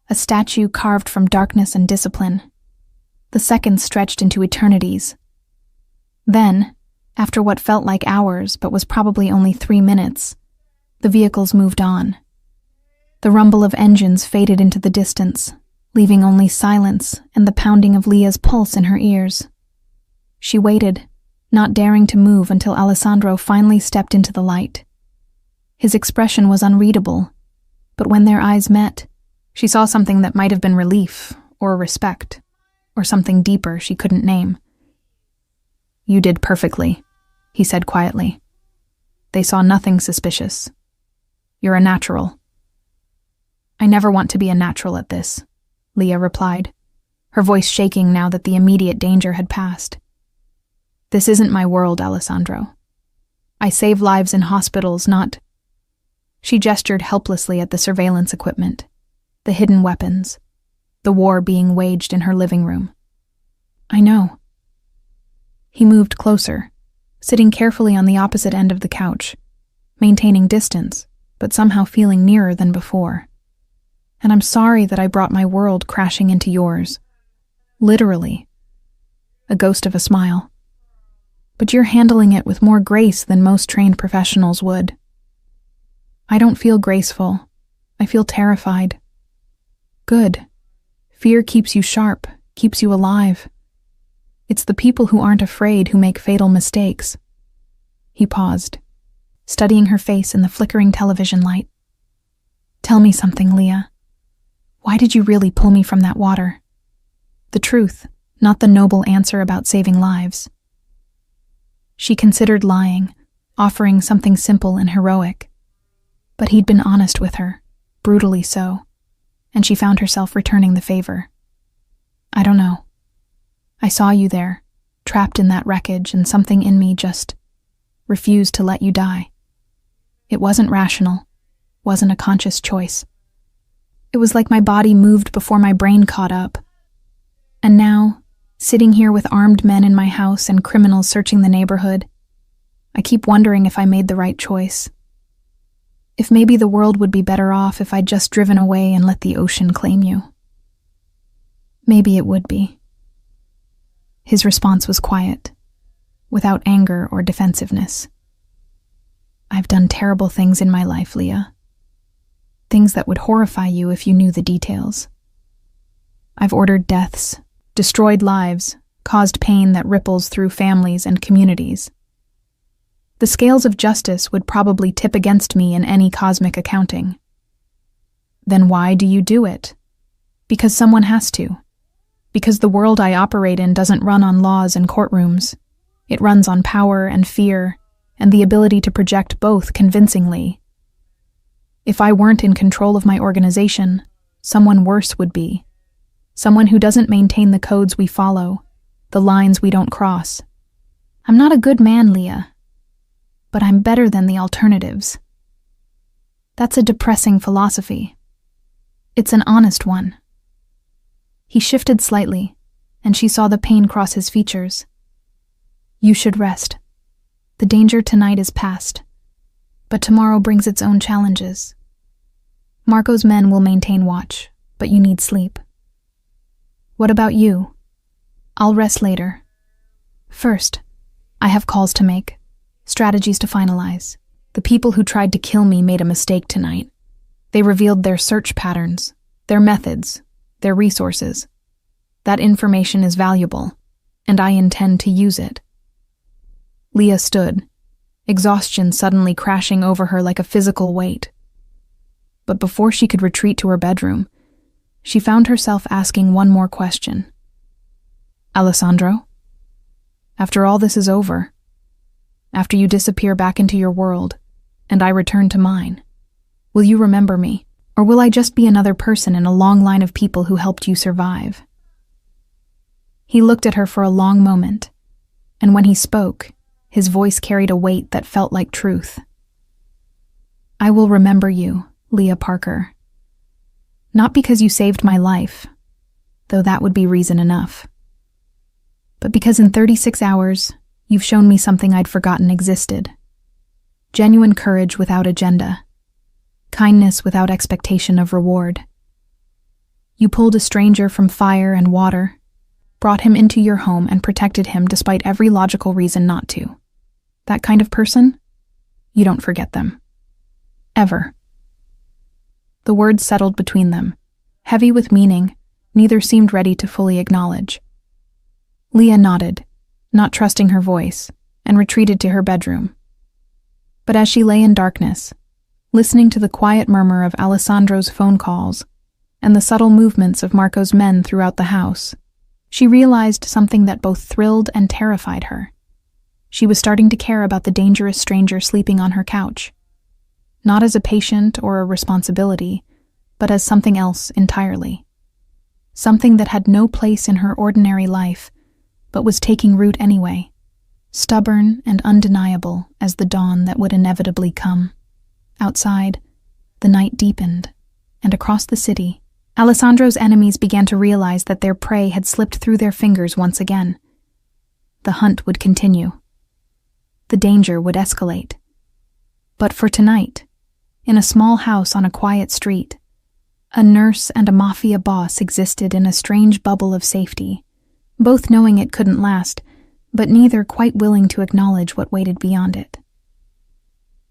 a statue carved from darkness and discipline. The seconds stretched into eternities. Then, after what felt like hours but was probably only 3 minutes, the vehicles moved on. The rumble of engines faded into the distance, leaving only silence and the pounding of Leah's pulse in her ears. She waited, not daring to move until Alessandro finally stepped into the light. His expression was unreadable, but when their eyes met, she saw something that might have been relief or respect, or something deeper she couldn't name. "You did perfectly," he said quietly. "They saw nothing suspicious. You're a natural." "I never want to be a natural at this," Leah replied, her voice shaking now that the immediate danger had passed. "This isn't my world, Alessandro. I save lives in hospitals, not—" She gestured helplessly at the surveillance equipment, the hidden weapons, the war being waged in her living room. "I know." He moved closer, sitting carefully on the opposite end of the couch, maintaining distance, but somehow feeling nearer than before. "And I'm sorry that I brought my world crashing into yours. Literally." A ghost of a smile. "But you're handling it with more grace than most trained professionals would." "I don't feel graceful. I feel terrified." "Good. Fear keeps you sharp, keeps you alive. It's the people who aren't afraid who make fatal mistakes." He paused, studying her face in the flickering television light. "Tell me something, Leah. Why did you really pull me from that water? The truth, not the noble answer about saving lives." She considered lying, offering something simple and heroic. But he'd been honest with her, brutally so, and she found herself returning the favor. "I don't know. I saw you there, trapped in that wreckage, and something in me just refused to let you die. It wasn't rational, wasn't a conscious choice. It was like my body moved before my brain caught up. And now, sitting here with armed men in my house and criminals searching the neighborhood, I keep wondering if I made the right choice. If maybe the world would be better off if I'd just driven away and let the ocean claim you. Maybe it would be." His response was quiet, without anger or defensiveness. "I've done terrible things in my life, Leah. Things that would horrify you if you knew the details. I've ordered deaths, destroyed lives, caused pain that ripples through families and communities. The scales of justice would probably tip against me in any cosmic accounting. Then why do you do it? Because someone has to. Because the world I operate in doesn't run on laws and courtrooms. It runs on power and fear, and the ability to project both convincingly. If I weren't in control of my organization, someone worse would be. Someone who doesn't maintain the codes we follow, the lines we don't cross. I'm not a good man, Leah, but I'm better than the alternatives. That's a depressing philosophy. It's an honest one." He shifted slightly, and she saw the pain cross his features. "You should rest. The danger tonight is past, but tomorrow brings its own challenges. Marco's men will maintain watch, but you need sleep. What about you? I'll rest later. First, I have calls to make, strategies to finalize. The people who tried to kill me made a mistake tonight. They revealed their search patterns, their methods, their resources. That information is valuable, and I intend to use it." Leah stood, exhaustion suddenly crashing over her like a physical weight. But before she could retreat to her bedroom, she found herself asking one more question. "Alessandro, after all this is over, after you disappear back into your world, and I return to mine, will you remember me? Or will I just be another person in a long line of people who helped you survive?" He looked at her for a long moment, and when he spoke, his voice carried a weight that felt like truth. "I will remember you, Leah Parker. Not because you saved my life, though that would be reason enough, but because in 36 hours, you've shown me something I'd forgotten existed. Genuine courage without agenda. Kindness without expectation of reward. You pulled a stranger from fire and water, brought him into your home and protected him despite every logical reason not to. That kind of person? You don't forget them. Ever." The words settled between them, heavy with meaning neither seemed ready to fully acknowledge. Leah nodded, not trusting her voice, and retreated to her bedroom. But as she lay in darkness, listening to the quiet murmur of Alessandro's phone calls and the subtle movements of Marco's men throughout the house, she realized something that both thrilled and terrified her. She was starting to care about the dangerous stranger sleeping on her couch, not as a patient or a responsibility, but as something else entirely. Something that had no place in her ordinary life, but was taking root anyway, stubborn and undeniable as the dawn that would inevitably come. Outside, the night deepened, and across the city, Alessandro's enemies began to realize that their prey had slipped through their fingers once again. The hunt would continue. The danger would escalate. But for tonight, in a small house on a quiet street, a nurse and a Mafia boss existed in a strange bubble of safety, both knowing it couldn't last, but neither quite willing to acknowledge what waited beyond it.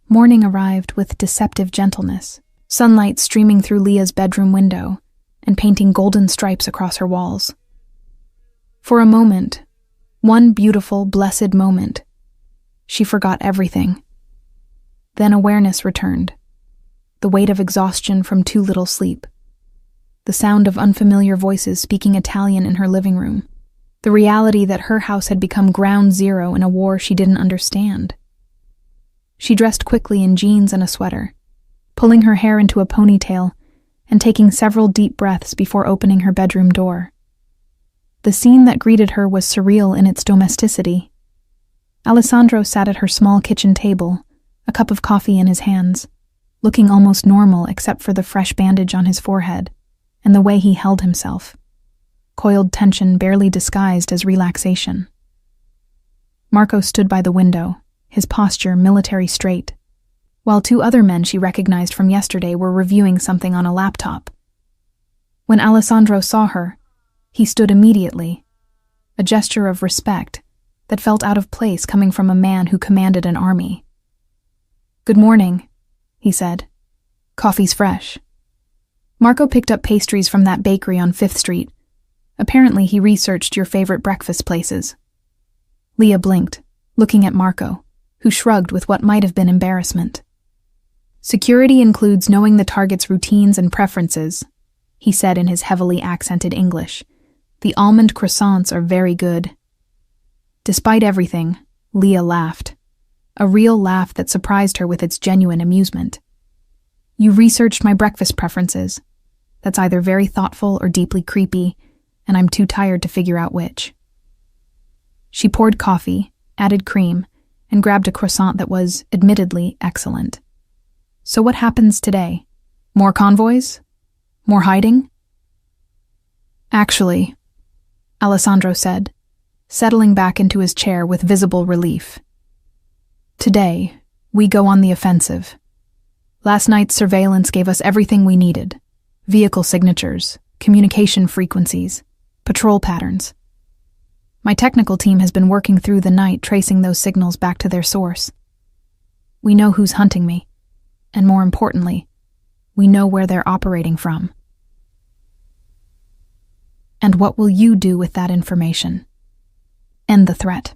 Morning arrived with deceptive gentleness, sunlight streaming through Leah's bedroom window and painting golden stripes across her walls. For a moment, one beautiful, blessed moment, she forgot everything. Then awareness returned, the weight of exhaustion from too little sleep, the sound of unfamiliar voices speaking Italian in her living room, the reality that her house had become ground zero in a war she didn't understand. She dressed quickly in jeans and a sweater, pulling her hair into a ponytail and taking several deep breaths before opening her bedroom door. The scene that greeted her was surreal in its domesticity. Alessandro sat at her small kitchen table, a cup of coffee in his hands, looking almost normal except for the fresh bandage on his forehead and the way he held himself, coiled tension barely disguised as relaxation. Marco stood by the window, his posture military straight, while two other men she recognized from yesterday were reviewing something on a laptop. When Alessandro saw her, he stood immediately, a gesture of respect that felt out of place coming from a man who commanded an army. "Good morning," he said. "Coffee's fresh." Marco picked up pastries from that bakery on 5th Street. Apparently he researched your favorite breakfast places. Leah blinked, looking at Marco, who shrugged with what might have been embarrassment. "Security includes knowing the target's routines and preferences," he said in his heavily accented English. "The almond croissants are very good." Despite everything, Leah laughed, a real laugh that surprised her with its genuine amusement. "You researched my breakfast preferences. That's either very thoughtful or deeply creepy, and I'm too tired to figure out which." She poured coffee, added cream, and grabbed a croissant that was, admittedly, excellent. "So what happens today? More convoys? More hiding?" "Actually," Alessandro said, settling back into his chair with visible relief. "Today, we go on the offensive. Last night's surveillance gave us everything we needed: vehicle signatures, communication frequencies, patrol patterns. My technical team has been working through the night tracing those signals back to their source. We know who's hunting me, and more importantly, we know where they're operating from." "And what will you do with that information?" "End the threat."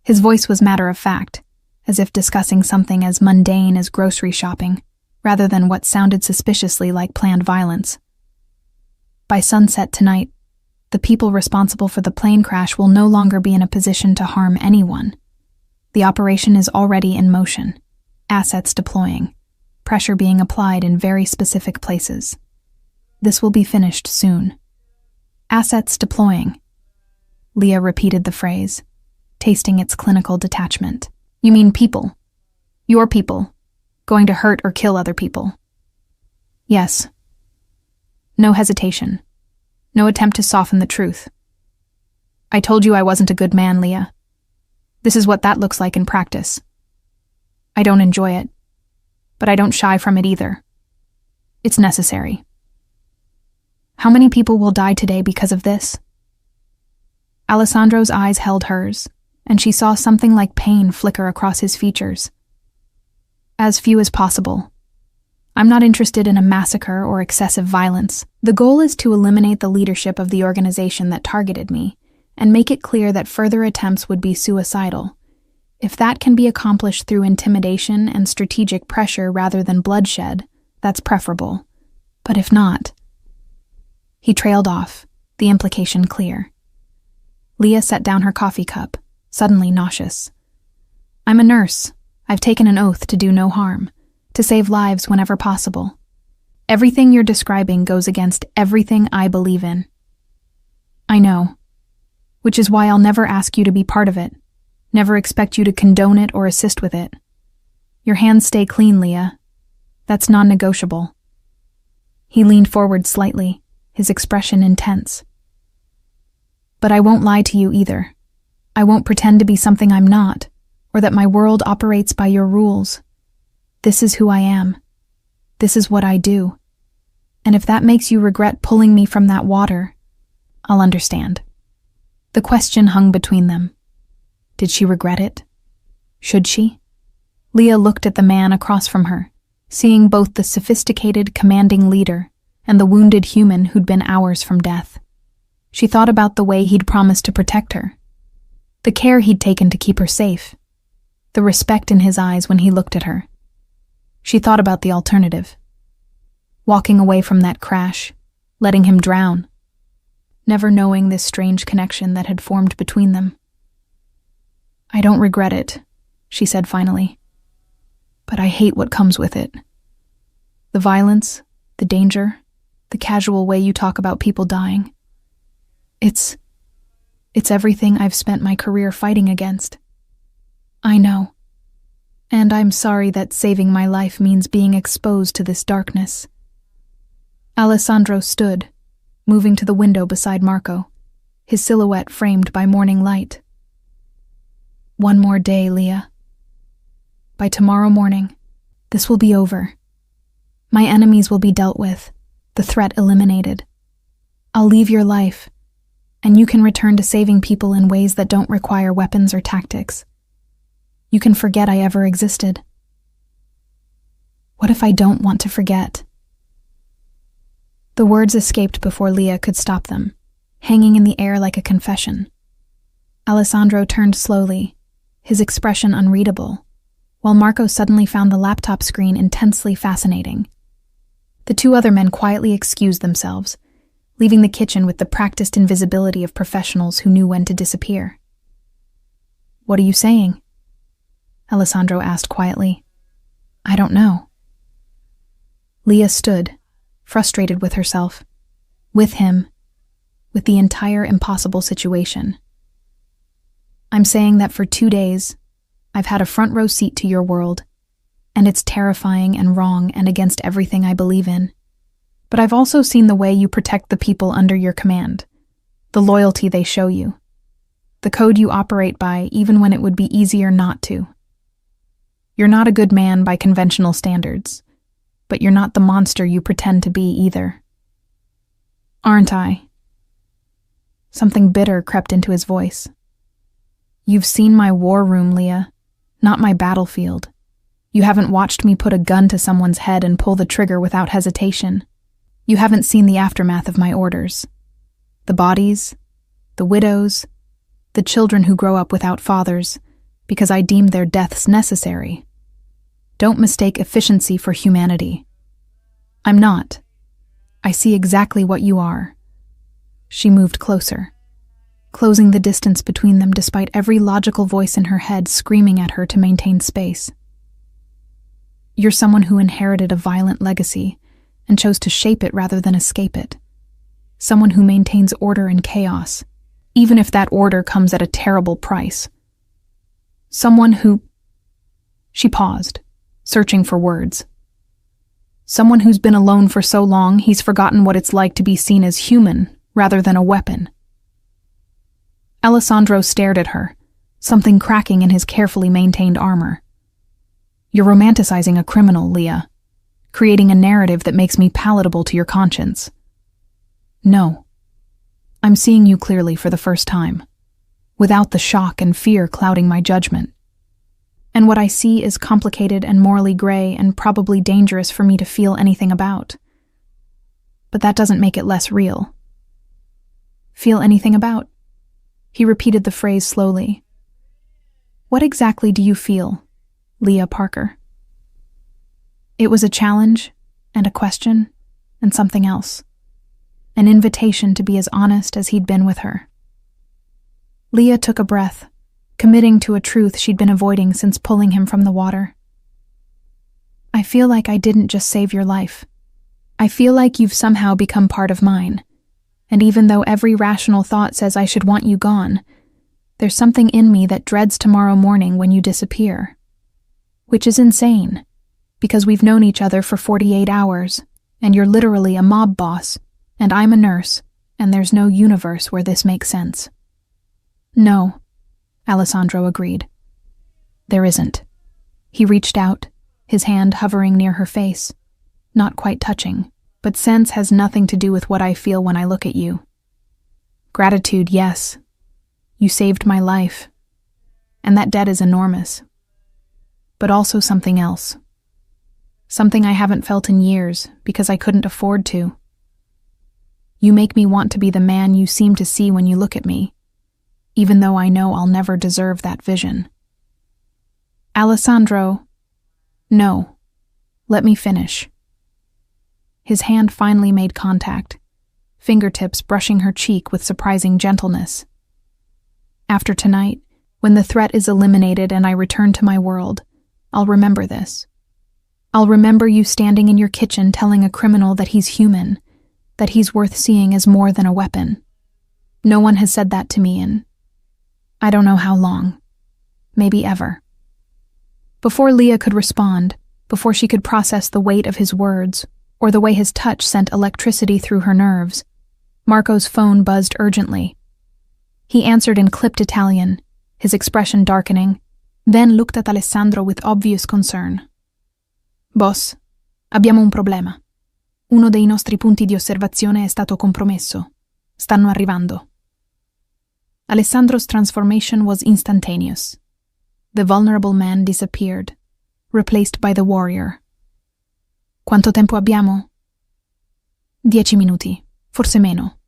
His voice was matter-of-fact, as if discussing something as mundane as grocery shopping, rather than what sounded suspiciously like planned violence. "By sunset tonight, the people responsible for the plane crash will no longer be in a position to harm anyone. The operation is already in motion, assets deploying, pressure being applied in very specific places. This will be finished soon. Assets deploying, Leah repeated the phrase, tasting its clinical detachment. You mean people? Your people, going to hurt or kill other people? Yes. No hesitation. No attempt to soften the truth. I told you I wasn't a good man, Leah. This is what that looks like in practice. I don't enjoy it, but I don't shy from it either. It's necessary. How many people will die today because of this? Alessandro's eyes held hers, and she saw something like pain flicker across his features. As few as possible. I'm not interested in a massacre or excessive violence. The goal is to eliminate the leadership of the organization that targeted me, and make it clear that further attempts would be suicidal. If that can be accomplished through intimidation and strategic pressure rather than bloodshed, that's preferable. But if not... He trailed off, the implication clear. Leah set down her coffee cup, suddenly nauseous. I'm a nurse. I've taken an oath to do no harm, to save lives whenever possible. Everything you're describing goes against everything I believe in. I know. Which is why I'll never ask you to be part of it, never expect you to condone it or assist with it. Your hands stay clean, Leah. That's non-negotiable. He leaned forward slightly, his expression intense. But I won't lie to you either. I won't pretend to be something I'm not, or that my world operates by your rules. This is who I am. This is what I do. And if that makes you regret pulling me from that water, I'll understand. The question hung between them. Did she regret it? Should she? Leah looked at the man across from her, seeing both the sophisticated, commanding leader and the wounded human who'd been hours from death. She thought about the way he'd promised to protect her, the care he'd taken to keep her safe, the respect in his eyes when he looked at her. She thought about the alternative. Walking away from that crash, letting him drown, never knowing this strange connection that had formed between them. I don't regret it, she said finally, but I hate what comes with it. The violence, the danger, the casual way you talk about people dying. It's everything I've spent my career fighting against. I know. And I'm sorry that saving my life means being exposed to this darkness. Alessandro stood, moving to the window beside Marco, his silhouette framed by morning light. One more day, Leah. By tomorrow morning, this will be over. My enemies will be dealt with, the threat eliminated. I'll leave your life, and you can return to saving people in ways that don't require weapons or tactics. You can forget I ever existed. What if I don't want to forget? The words escaped before Leah could stop them, hanging in the air like a confession. Alessandro turned slowly, his expression unreadable, while Marco suddenly found the laptop screen intensely fascinating. The two other men quietly excused themselves, leaving the kitchen with the practiced invisibility of professionals who knew when to disappear. What are you saying? Alessandro asked quietly. I don't know. Leah stood, frustrated with herself, with him, with the entire impossible situation. I'm saying that for 2 days, I've had a front row seat to your world, and it's terrifying and wrong and against everything I believe in. But I've also seen the way you protect the people under your command, the loyalty they show you, the code you operate by even when it would be easier not to. You're not a good man by conventional standards, but you're not the monster you pretend to be either. Aren't I? Something bitter crept into his voice. You've seen my war room, Leah, not my battlefield. You haven't watched me put a gun to someone's head and pull the trigger without hesitation. You haven't seen the aftermath of my orders. The bodies, the widows, the children who grow up without fathers, because I deemed their deaths necessary. Don't mistake efficiency for humanity. I'm not. I see exactly what you are. She moved closer, closing the distance between them despite every logical voice in her head screaming at her to maintain space. You're someone who inherited a violent legacy and chose to shape it rather than escape it. Someone who maintains order in chaos, even if that order comes at a terrible price. Someone who... She paused, searching for words. Someone who's been alone for so long he's forgotten what it's like to be seen as human rather than a weapon. Alessandro stared at her, something cracking in his carefully maintained armor. You're romanticizing a criminal, Leah, creating a narrative that makes me palatable to your conscience. No. I'm seeing you clearly for the first time, without the shock and fear clouding my judgment. And what I see is complicated and morally gray and probably dangerous for me to feel anything about. But that doesn't make it less real. Feel anything about? He repeated the phrase slowly. What exactly do you feel, Leah Parker? It was a challenge, and a question, and something else. An invitation to be as honest as he'd been with her. Leah took a breath, committing to a truth she'd been avoiding since pulling him from the water. I feel like I didn't just save your life. I feel like you've somehow become part of mine. And even though every rational thought says I should want you gone, there's something in me that dreads tomorrow morning when you disappear. Which is insane, because we've known each other for 48 hours, and you're literally a mob boss, and I'm a nurse, and there's no universe where this makes sense. No, Alessandro agreed. There isn't. He reached out, his hand hovering near her face, not quite touching, but sense has nothing to do with what I feel when I look at you. Gratitude, yes. You saved my life, and that debt is enormous. But also something else. Something I haven't felt in years because I couldn't afford to. You make me want to be the man you seem to see when you look at me, even though I know I'll never deserve that vision. Alessandro, no. Let me finish. His hand finally made contact, fingertips brushing her cheek with surprising gentleness. After tonight, when the threat is eliminated and I return to my world, I'll remember this. I'll remember you standing in your kitchen telling a criminal that he's human, that he's worth seeing as more than a weapon. No one has said that to me in I don't know how long. Maybe ever. Before Leah could respond, before she could process the weight of his words, or the way his touch sent electricity through her nerves, Marco's phone buzzed urgently. He answered in clipped Italian, his expression darkening, then looked at Alessandro with obvious concern. Boss, abbiamo un problema. Uno dei nostri punti di osservazione è stato compromesso. Stanno arrivando. Alessandro's transformation was instantaneous. The vulnerable man disappeared, replaced by the warrior. Quanto tempo abbiamo? 10 minuti, forse meno.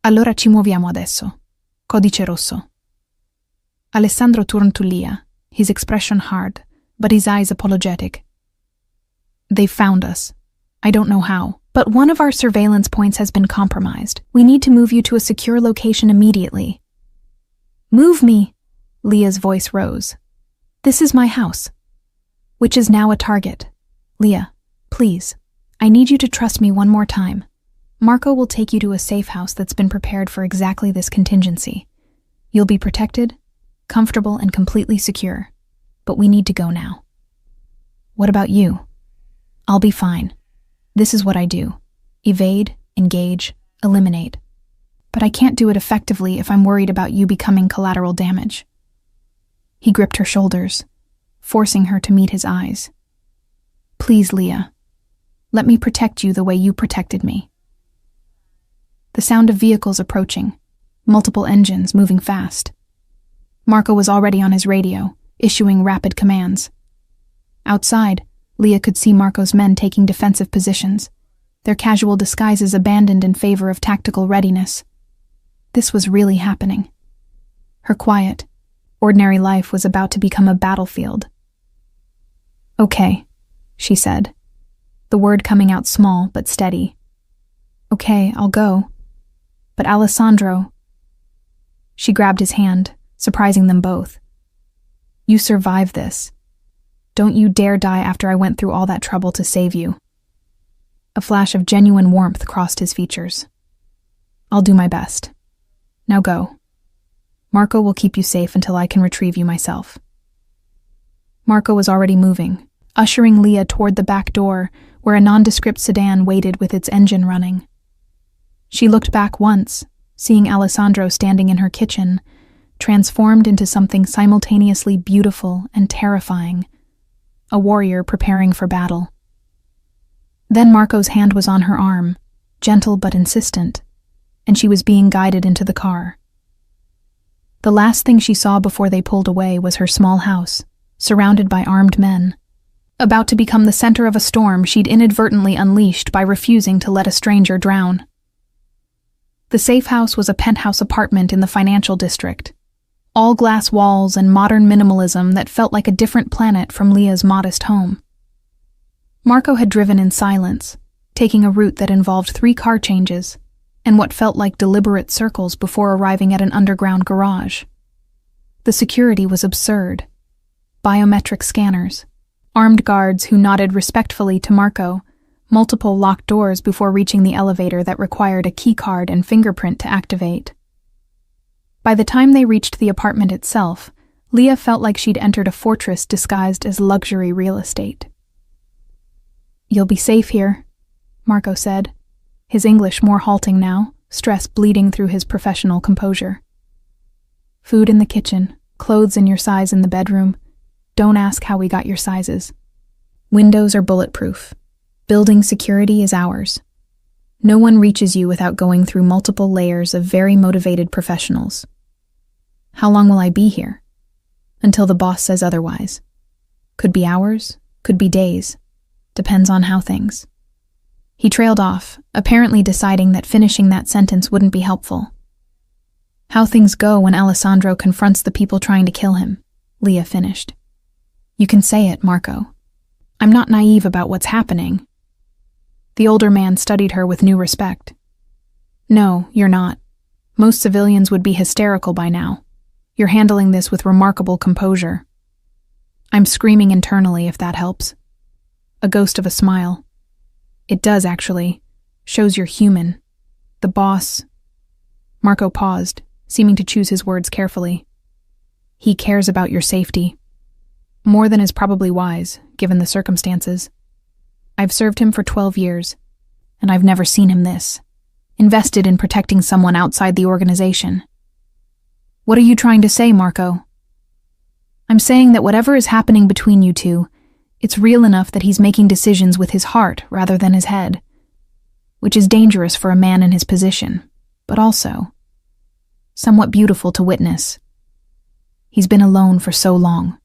Allora ci muoviamo adesso. Codice rosso. Alessandro turned to Leah, his expression hard, but his eyes apologetic. They've found us. I don't know how, but one of our surveillance points has been compromised. We need to move you to a secure location immediately. Move me! Leah's voice rose. This is my house, which is now a target. Leah, please, I need you to trust me one more time. Marco will take you to a safe house that's been prepared for exactly this contingency. You'll be protected, comfortable, and completely secure. But we need to go now. What about you? I'll be fine. This is what I do. Evade, engage, eliminate. But I can't do it effectively if I'm worried about you becoming collateral damage. He gripped her shoulders, forcing her to meet his eyes. Please, Leah, let me protect you the way you protected me. The sound of vehicles approaching, multiple engines moving fast. Marco was already on his radio, issuing rapid commands. Outside, Leah could see Marco's men taking defensive positions, their casual disguises abandoned in favor of tactical readiness. This was really happening. Her quiet, ordinary life was about to become a battlefield. Okay, she said, the word coming out small but steady. Okay, I'll go. But Alessandro... She grabbed his hand, surprising them both. You survived this. Don't you dare die after I went through all that trouble to save you. A flash of genuine warmth crossed his features. I'll do my best. Now go. Marco will keep you safe until I can retrieve you myself. Marco was already moving, ushering Leah toward the back door where a nondescript sedan waited with its engine running. She looked back once, seeing Alessandro standing in her kitchen, transformed into something simultaneously beautiful and terrifying, a warrior preparing for battle. Then Marco's hand was on her arm, gentle but insistent, and she was being guided into the car. The last thing she saw before they pulled away was her small house, surrounded by armed men, about to become the center of a storm she'd inadvertently unleashed by refusing to let a stranger drown. The safe house was a penthouse apartment in the financial district, all glass walls and modern minimalism that felt like a different planet from Leah's modest home. Marco had driven in silence, taking a route that involved 3 car changes and what felt like deliberate circles before arriving at an underground garage. The security was absurd. Biometric scanners, armed guards who nodded respectfully to Marco, multiple locked doors before reaching the elevator that required a keycard and fingerprint to activate. By the time they reached the apartment itself, Leah felt like she'd entered a fortress disguised as luxury real estate. "You'll be safe here," Marco said, his English more halting now, stress bleeding through his professional composure. "Food in the kitchen, clothes in your size in the bedroom. Don't ask how we got your sizes. Windows are bulletproof. Building security is ours. No one reaches you without going through multiple layers of very motivated professionals. How long will I be here? Until the boss says otherwise. Could be hours, could be days. Depends on how things." He trailed off, apparently deciding that finishing that sentence wouldn't be helpful. "How things go when Alessandro confronts the people trying to kill him," Leah finished. "You can say it, Marco. I'm not naive about what's happening." The older man studied her with new respect. "No, you're not. Most civilians would be hysterical by now. You're handling this with remarkable composure." "I'm screaming internally, if that helps." A ghost of a smile. "It does, actually. Shows you're human. The boss..." Marco paused, seeming to choose his words carefully. "He cares about your safety. More than is probably wise, given the circumstances. I've served him for 12 years, and I've never seen him this. Invested in protecting someone outside the organization." "What are you trying to say, Marco?" "I'm saying that whatever is happening between you two, it's real enough that he's making decisions with his heart rather than his head, which is dangerous for a man in his position, but also somewhat beautiful to witness. He's been alone for so long.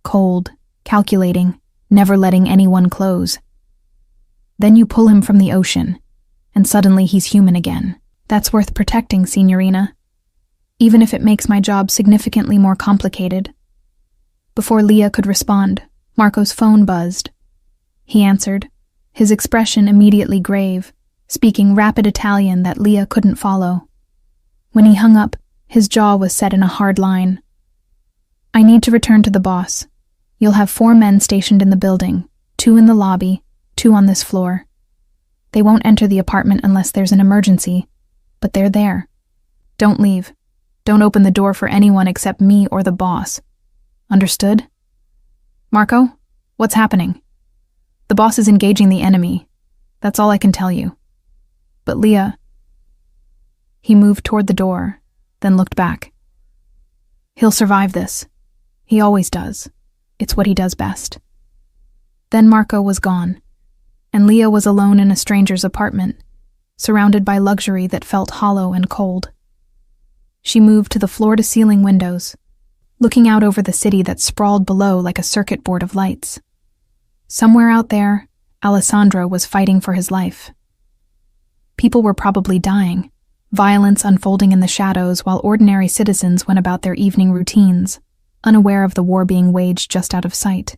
Cold, calculating, never letting anyone close. Then you pull him from the ocean, and suddenly he's human again. That's worth protecting, Signorina. Even if it makes my job significantly more complicated." Before Leah could respond, Marco's phone buzzed. He answered, his expression immediately grave, speaking rapid Italian that Leah couldn't follow. When he hung up, his jaw was set in a hard line. "I need to return to the boss. You'll have 4 men stationed in the building, 2 in the lobby, 2 on this floor. They won't enter the apartment unless there's an emergency, but they're there. Don't leave. Don't open the door for anyone except me or the boss. Understood? Marco, what's happening? The boss is engaging the enemy. That's all I can tell you. But Leah..." He moved toward the door, then looked back. "He'll survive this. He always does. It's what he does best." Then Marco was gone, and Leah was alone in a stranger's apartment, surrounded by luxury that felt hollow and cold. She moved to the floor-to-ceiling windows, looking out over the city that sprawled below like a circuit board of lights. Somewhere out there, Alessandro was fighting for his life. People were probably dying, violence unfolding in the shadows while ordinary citizens went about their evening routines, unaware of the war being waged just out of sight.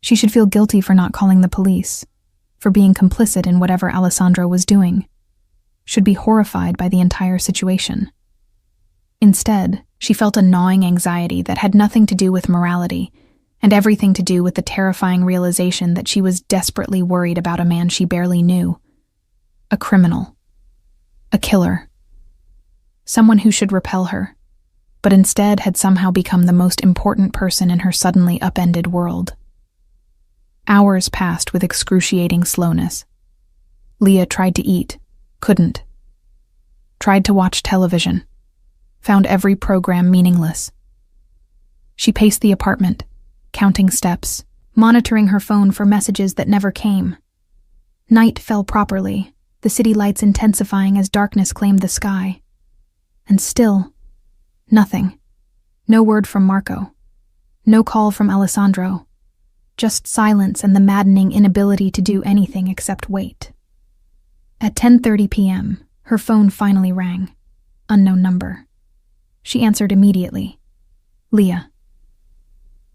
She should feel guilty for not calling the police, for being complicit in whatever Alessandro was doing. Should be horrified by the entire situation. Instead, she felt a gnawing anxiety that had nothing to do with morality, and everything to do with the terrifying realization that she was desperately worried about a man she barely knew. A criminal. A killer. someone who should repel her, but instead had somehow become the most important person in her suddenly upended world. Hours passed with excruciating slowness. Leah tried to eat, couldn't. Tried to watch television, found every program meaningless. She paced the apartment, counting steps, monitoring her phone for messages that never came. Night fell properly, the city lights intensifying as darkness claimed the sky. And still, nothing. No word from Marco. No call from Alessandro. Just silence and the maddening inability to do anything except wait. At 10:30 p.m., her phone finally rang. Unknown number. She answered immediately. Leah.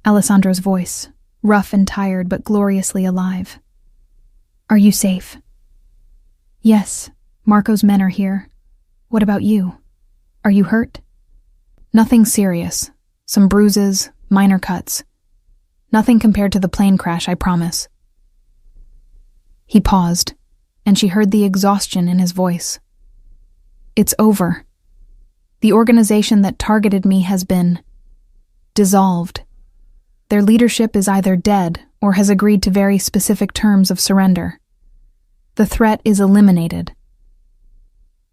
Alessandro's voice, rough and tired but gloriously alive. Are you safe? Yes, Marco's men are here. What about you? Are you hurt? Nothing serious. Some bruises, minor cuts. Nothing compared to the plane crash, I promise. He paused, and she heard the exhaustion in his voice. It's over. The organization that targeted me has been dissolved. Their leadership is either dead or has agreed to very specific terms of surrender. The threat is eliminated.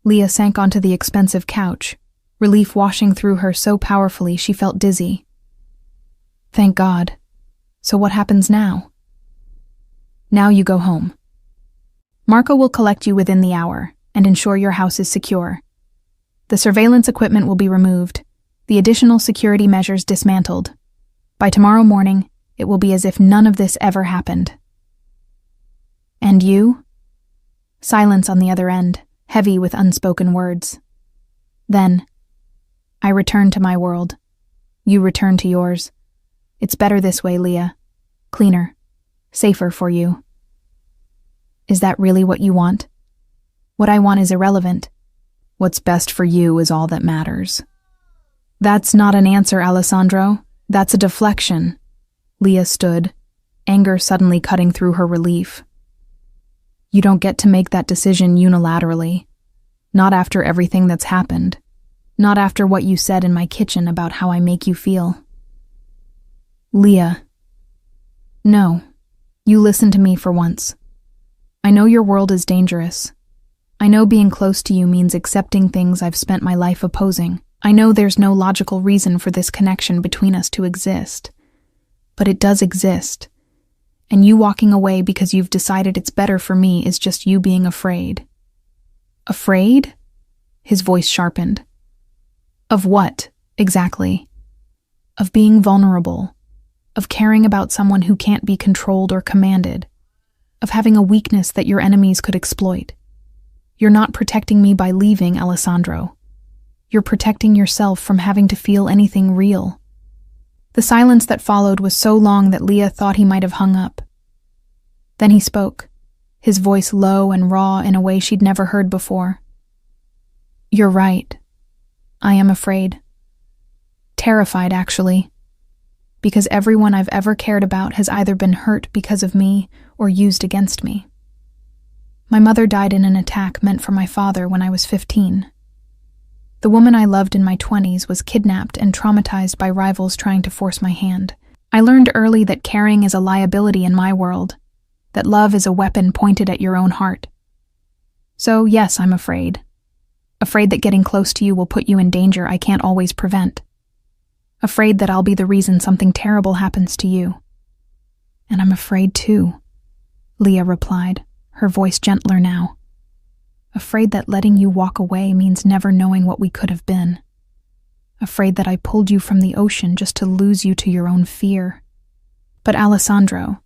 Leah sank onto the expensive couch, relief washing through her so powerfully she felt dizzy. Thank God. So what happens now? Now you go home. Marco will collect you within the hour and ensure your house is secure. The surveillance equipment will be removed, the additional security measures dismantled. By tomorrow morning, it will be as if none of this ever happened. And you? Silence on the other end, heavy with unspoken words. Then, I return to my world. You return to yours. It's better this way, Leah. Cleaner. Safer for you. Is that really what you want? What I want is irrelevant. What's best for you is all that matters. That's not an answer, Alessandro. That's a deflection. Leah stood, anger suddenly cutting through her relief. You don't get to make that decision unilaterally. Not after everything that's happened. Not after what you said in my kitchen about how I make you feel. Leah. No. You listen to me for once. I know your world is dangerous. I know being close to you means accepting things I've spent my life opposing. I know there's no logical reason for this connection between us to exist. But it does exist. And you walking away because you've decided it's better for me is just you being afraid. Afraid? His voice sharpened. Of what, exactly? Of being vulnerable. Of caring about someone who can't be controlled or commanded. Of having a weakness that your enemies could exploit. You're not protecting me by leaving, Alessandro. You're protecting yourself from having to feel anything real. The silence that followed was so long that Leah thought he might have hung up. Then he spoke, his voice low and raw in a way she'd never heard before. You're right. I am afraid. Terrified, actually. Because everyone I've ever cared about has either been hurt because of me or used against me. My mother died in an attack meant for my father when I was 15. The woman I loved in my 20s was kidnapped and traumatized by rivals trying to force my hand. I learned early that caring is a liability in my world, that love is a weapon pointed at your own heart. So yes, I'm afraid. Afraid that getting close to you will put you in danger I can't always prevent. Afraid that I'll be the reason something terrible happens to you. And I'm afraid too, Leah replied, her voice gentler now. Afraid that letting you walk away means never knowing what we could have been. Afraid that I pulled you from the ocean just to lose you to your own fear. But Alessandro,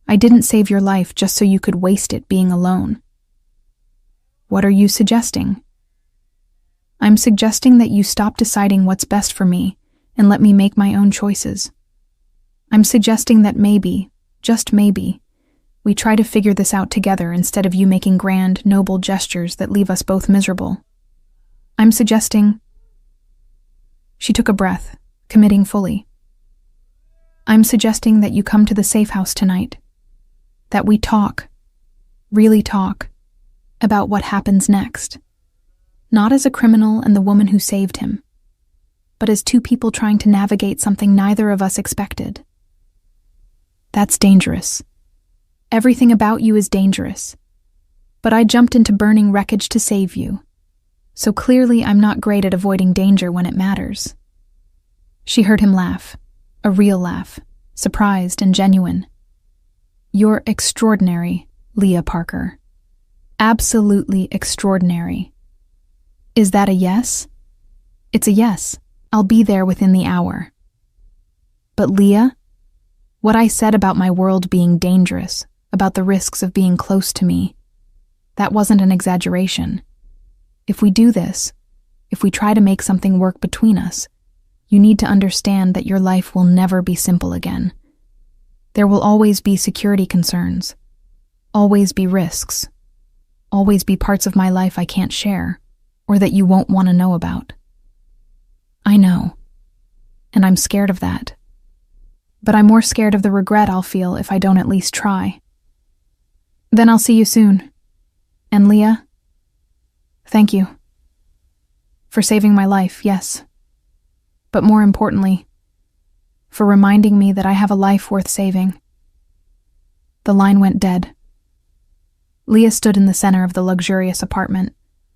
I didn't save your life just so you could waste it being alone. What are you suggesting? I'm suggesting that you stop deciding what's best for me and let me make my own choices. I'm suggesting that maybe, just maybe, we try to figure this out together instead of you making grand, noble gestures that leave us both miserable. I'm suggesting... She took a breath, committing fully. I'm suggesting that you come to the safe house tonight. That we talk, really talk, about what happens next. Not as a criminal and the woman who saved him, but as two people trying to navigate something neither of us expected. That's dangerous. Everything about you is dangerous. But I jumped into burning wreckage to save you. So clearly I'm not great at avoiding danger when it matters. She heard him laugh, a real laugh, surprised and genuine. You're extraordinary, Leah Parker. Absolutely extraordinary. Is that a yes? It's a yes. I'll be there within the hour. But Leah, what I said about my world being dangerous, about the risks of being close to me, that wasn't an exaggeration. If we do this, if we try to make something work between us, you need to understand that your life will never be simple again. There will always be security concerns, always be risks, always be parts of my life I can't share, or that you won't want to know about. I know, and I'm scared of that. But I'm more scared of the regret I'll feel if I don't at least try. Then I'll see you soon. And Leah, thank you. For saving my life, yes. But more importantly, for reminding me that I have a life worth saving. The line went dead. Leah stood in the center of the luxurious apartment,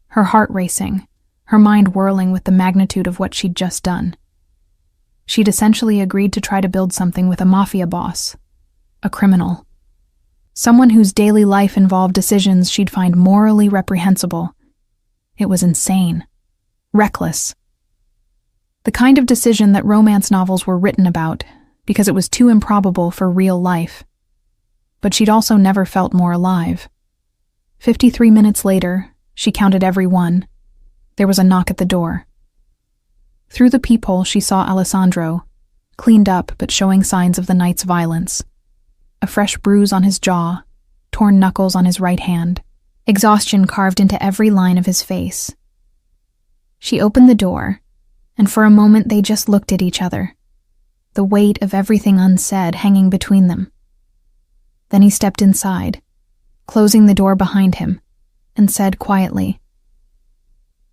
her heart racing, her mind whirling with the magnitude of what she'd just done. She'd essentially agreed to try to build something with a Mafia boss, a criminal. Someone whose daily life involved decisions she'd find morally reprehensible. It was insane. Reckless. The kind of decision that romance novels were written about because it was too improbable for real life. But she'd also never felt more alive. 53 minutes later, she counted every one. There was a knock at the door. Through the peephole, she saw Alessandro, cleaned up but showing signs of the night's violence. A fresh bruise on his jaw, torn knuckles on his right hand, exhaustion carved into every line of his face. She opened the door, and for a moment they just looked at each other, the weight of everything unsaid hanging between them. Then he stepped inside, closing the door behind him, and said quietly,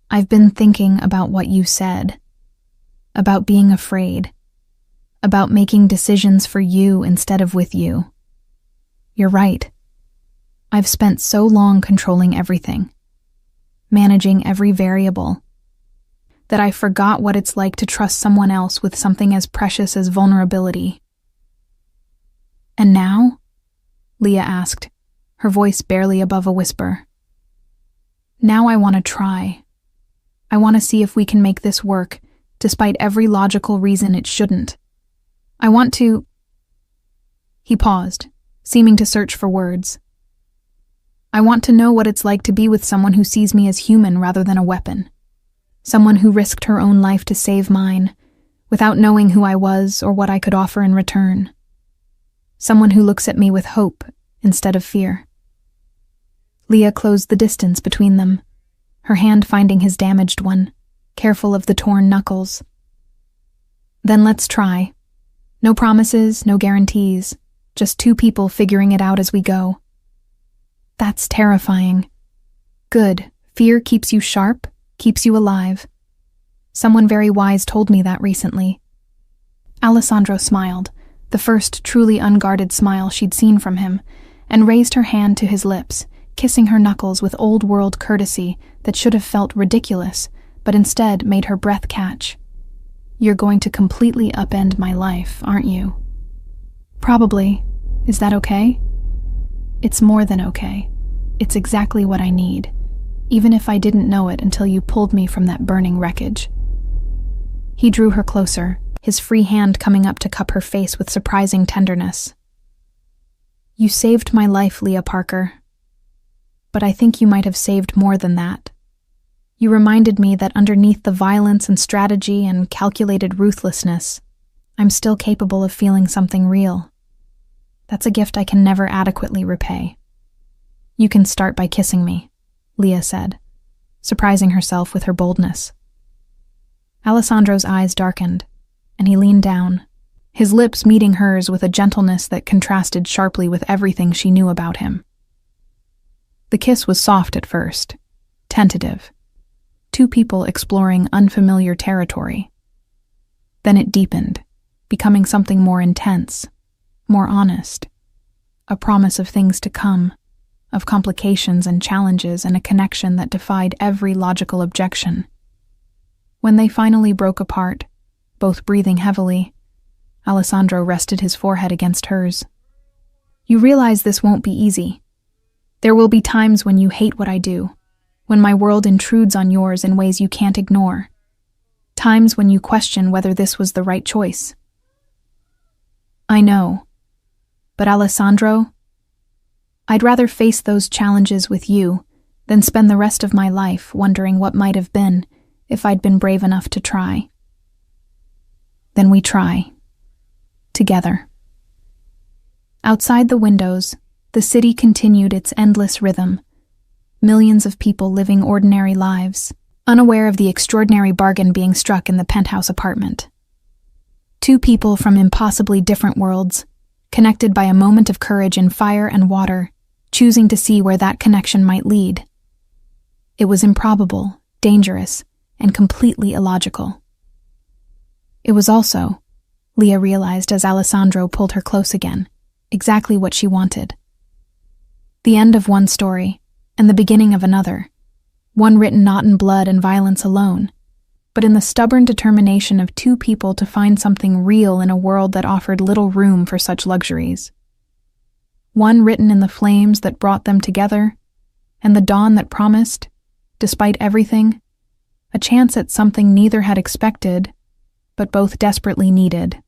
"I've been thinking about what you said, about being afraid, about making decisions for you instead of with you. You're right. I've spent so long controlling everything, managing every variable, that I forgot what it's like to trust someone else with something as precious as vulnerability." "And now?" Leah asked, her voice barely above a whisper. "Now I want to try. I want to see if we can make this work, despite every logical reason it shouldn't. I want to—" He paused, seeming to search for words. "I want to know what it's like to be with someone who sees me as human rather than a weapon. Someone who risked her own life to save mine, without knowing who I was or what I could offer in return. Someone who looks at me with hope instead of fear." Leah closed the distance between them, her hand finding his damaged one, careful of the torn knuckles. "Then let's try. No promises, no guarantees, just two people figuring it out as we go." "That's terrifying." "Good. Fear keeps you sharp, keeps you alive. Someone very wise told me that recently." Alessandro smiled, the first truly unguarded smile she'd seen from him, and raised her hand to his lips, kissing her knuckles with old-world courtesy that should have felt ridiculous, but instead made her breath catch. "You're going to completely upend my life, aren't you?" "Probably. Is that okay?" "It's more than okay. It's exactly what I need, even if I didn't know it until you pulled me from that burning wreckage." He drew her closer, his free hand coming up to cup her face with surprising tenderness. "You saved my life, Leah Parker. But I think you might have saved more than that. You reminded me that underneath the violence and strategy and calculated ruthlessness, I'm still capable of feeling something real. That's a gift I can never adequately repay." "You can start by kissing me," Leah said, surprising herself with her boldness. Alessandro's eyes darkened, and he leaned down, his lips meeting hers with a gentleness that contrasted sharply with everything she knew about him. The kiss was soft at first, tentative. two people exploring unfamiliar territory. Then it deepened, becoming something more intense, more honest, a promise of things to come, of complications and challenges and a connection that defied every logical objection. When they finally broke apart, both breathing heavily, Alessandro rested his forehead against hers. You realize this won't be easy. There will be times when you hate what I do, when my world intrudes on yours in ways you can't ignore. Times when you question whether this was the right choice. I know. But Alessandro, I'd rather face those challenges with you than spend the rest of my life wondering what might have been if I'd been brave enough to try. Then we try. Together. Outside the windows, the city continued its endless rhythm. Millions of people living ordinary lives, unaware of the extraordinary bargain being struck in the penthouse apartment. Two people from impossibly different worlds, connected by a moment of courage in fire and water, choosing to see where that connection might lead. It was improbable, dangerous, and completely illogical. It was also, Leah realized as Alessandro pulled her close again, exactly what she wanted. The end of one story, and the beginning of another, one written not in blood and violence alone, but in the stubborn determination of two people to find something real in a world that offered little room for such luxuries. One written in the flames that brought them together, and the dawn that promised, despite everything, a chance at something neither had expected, but both desperately needed.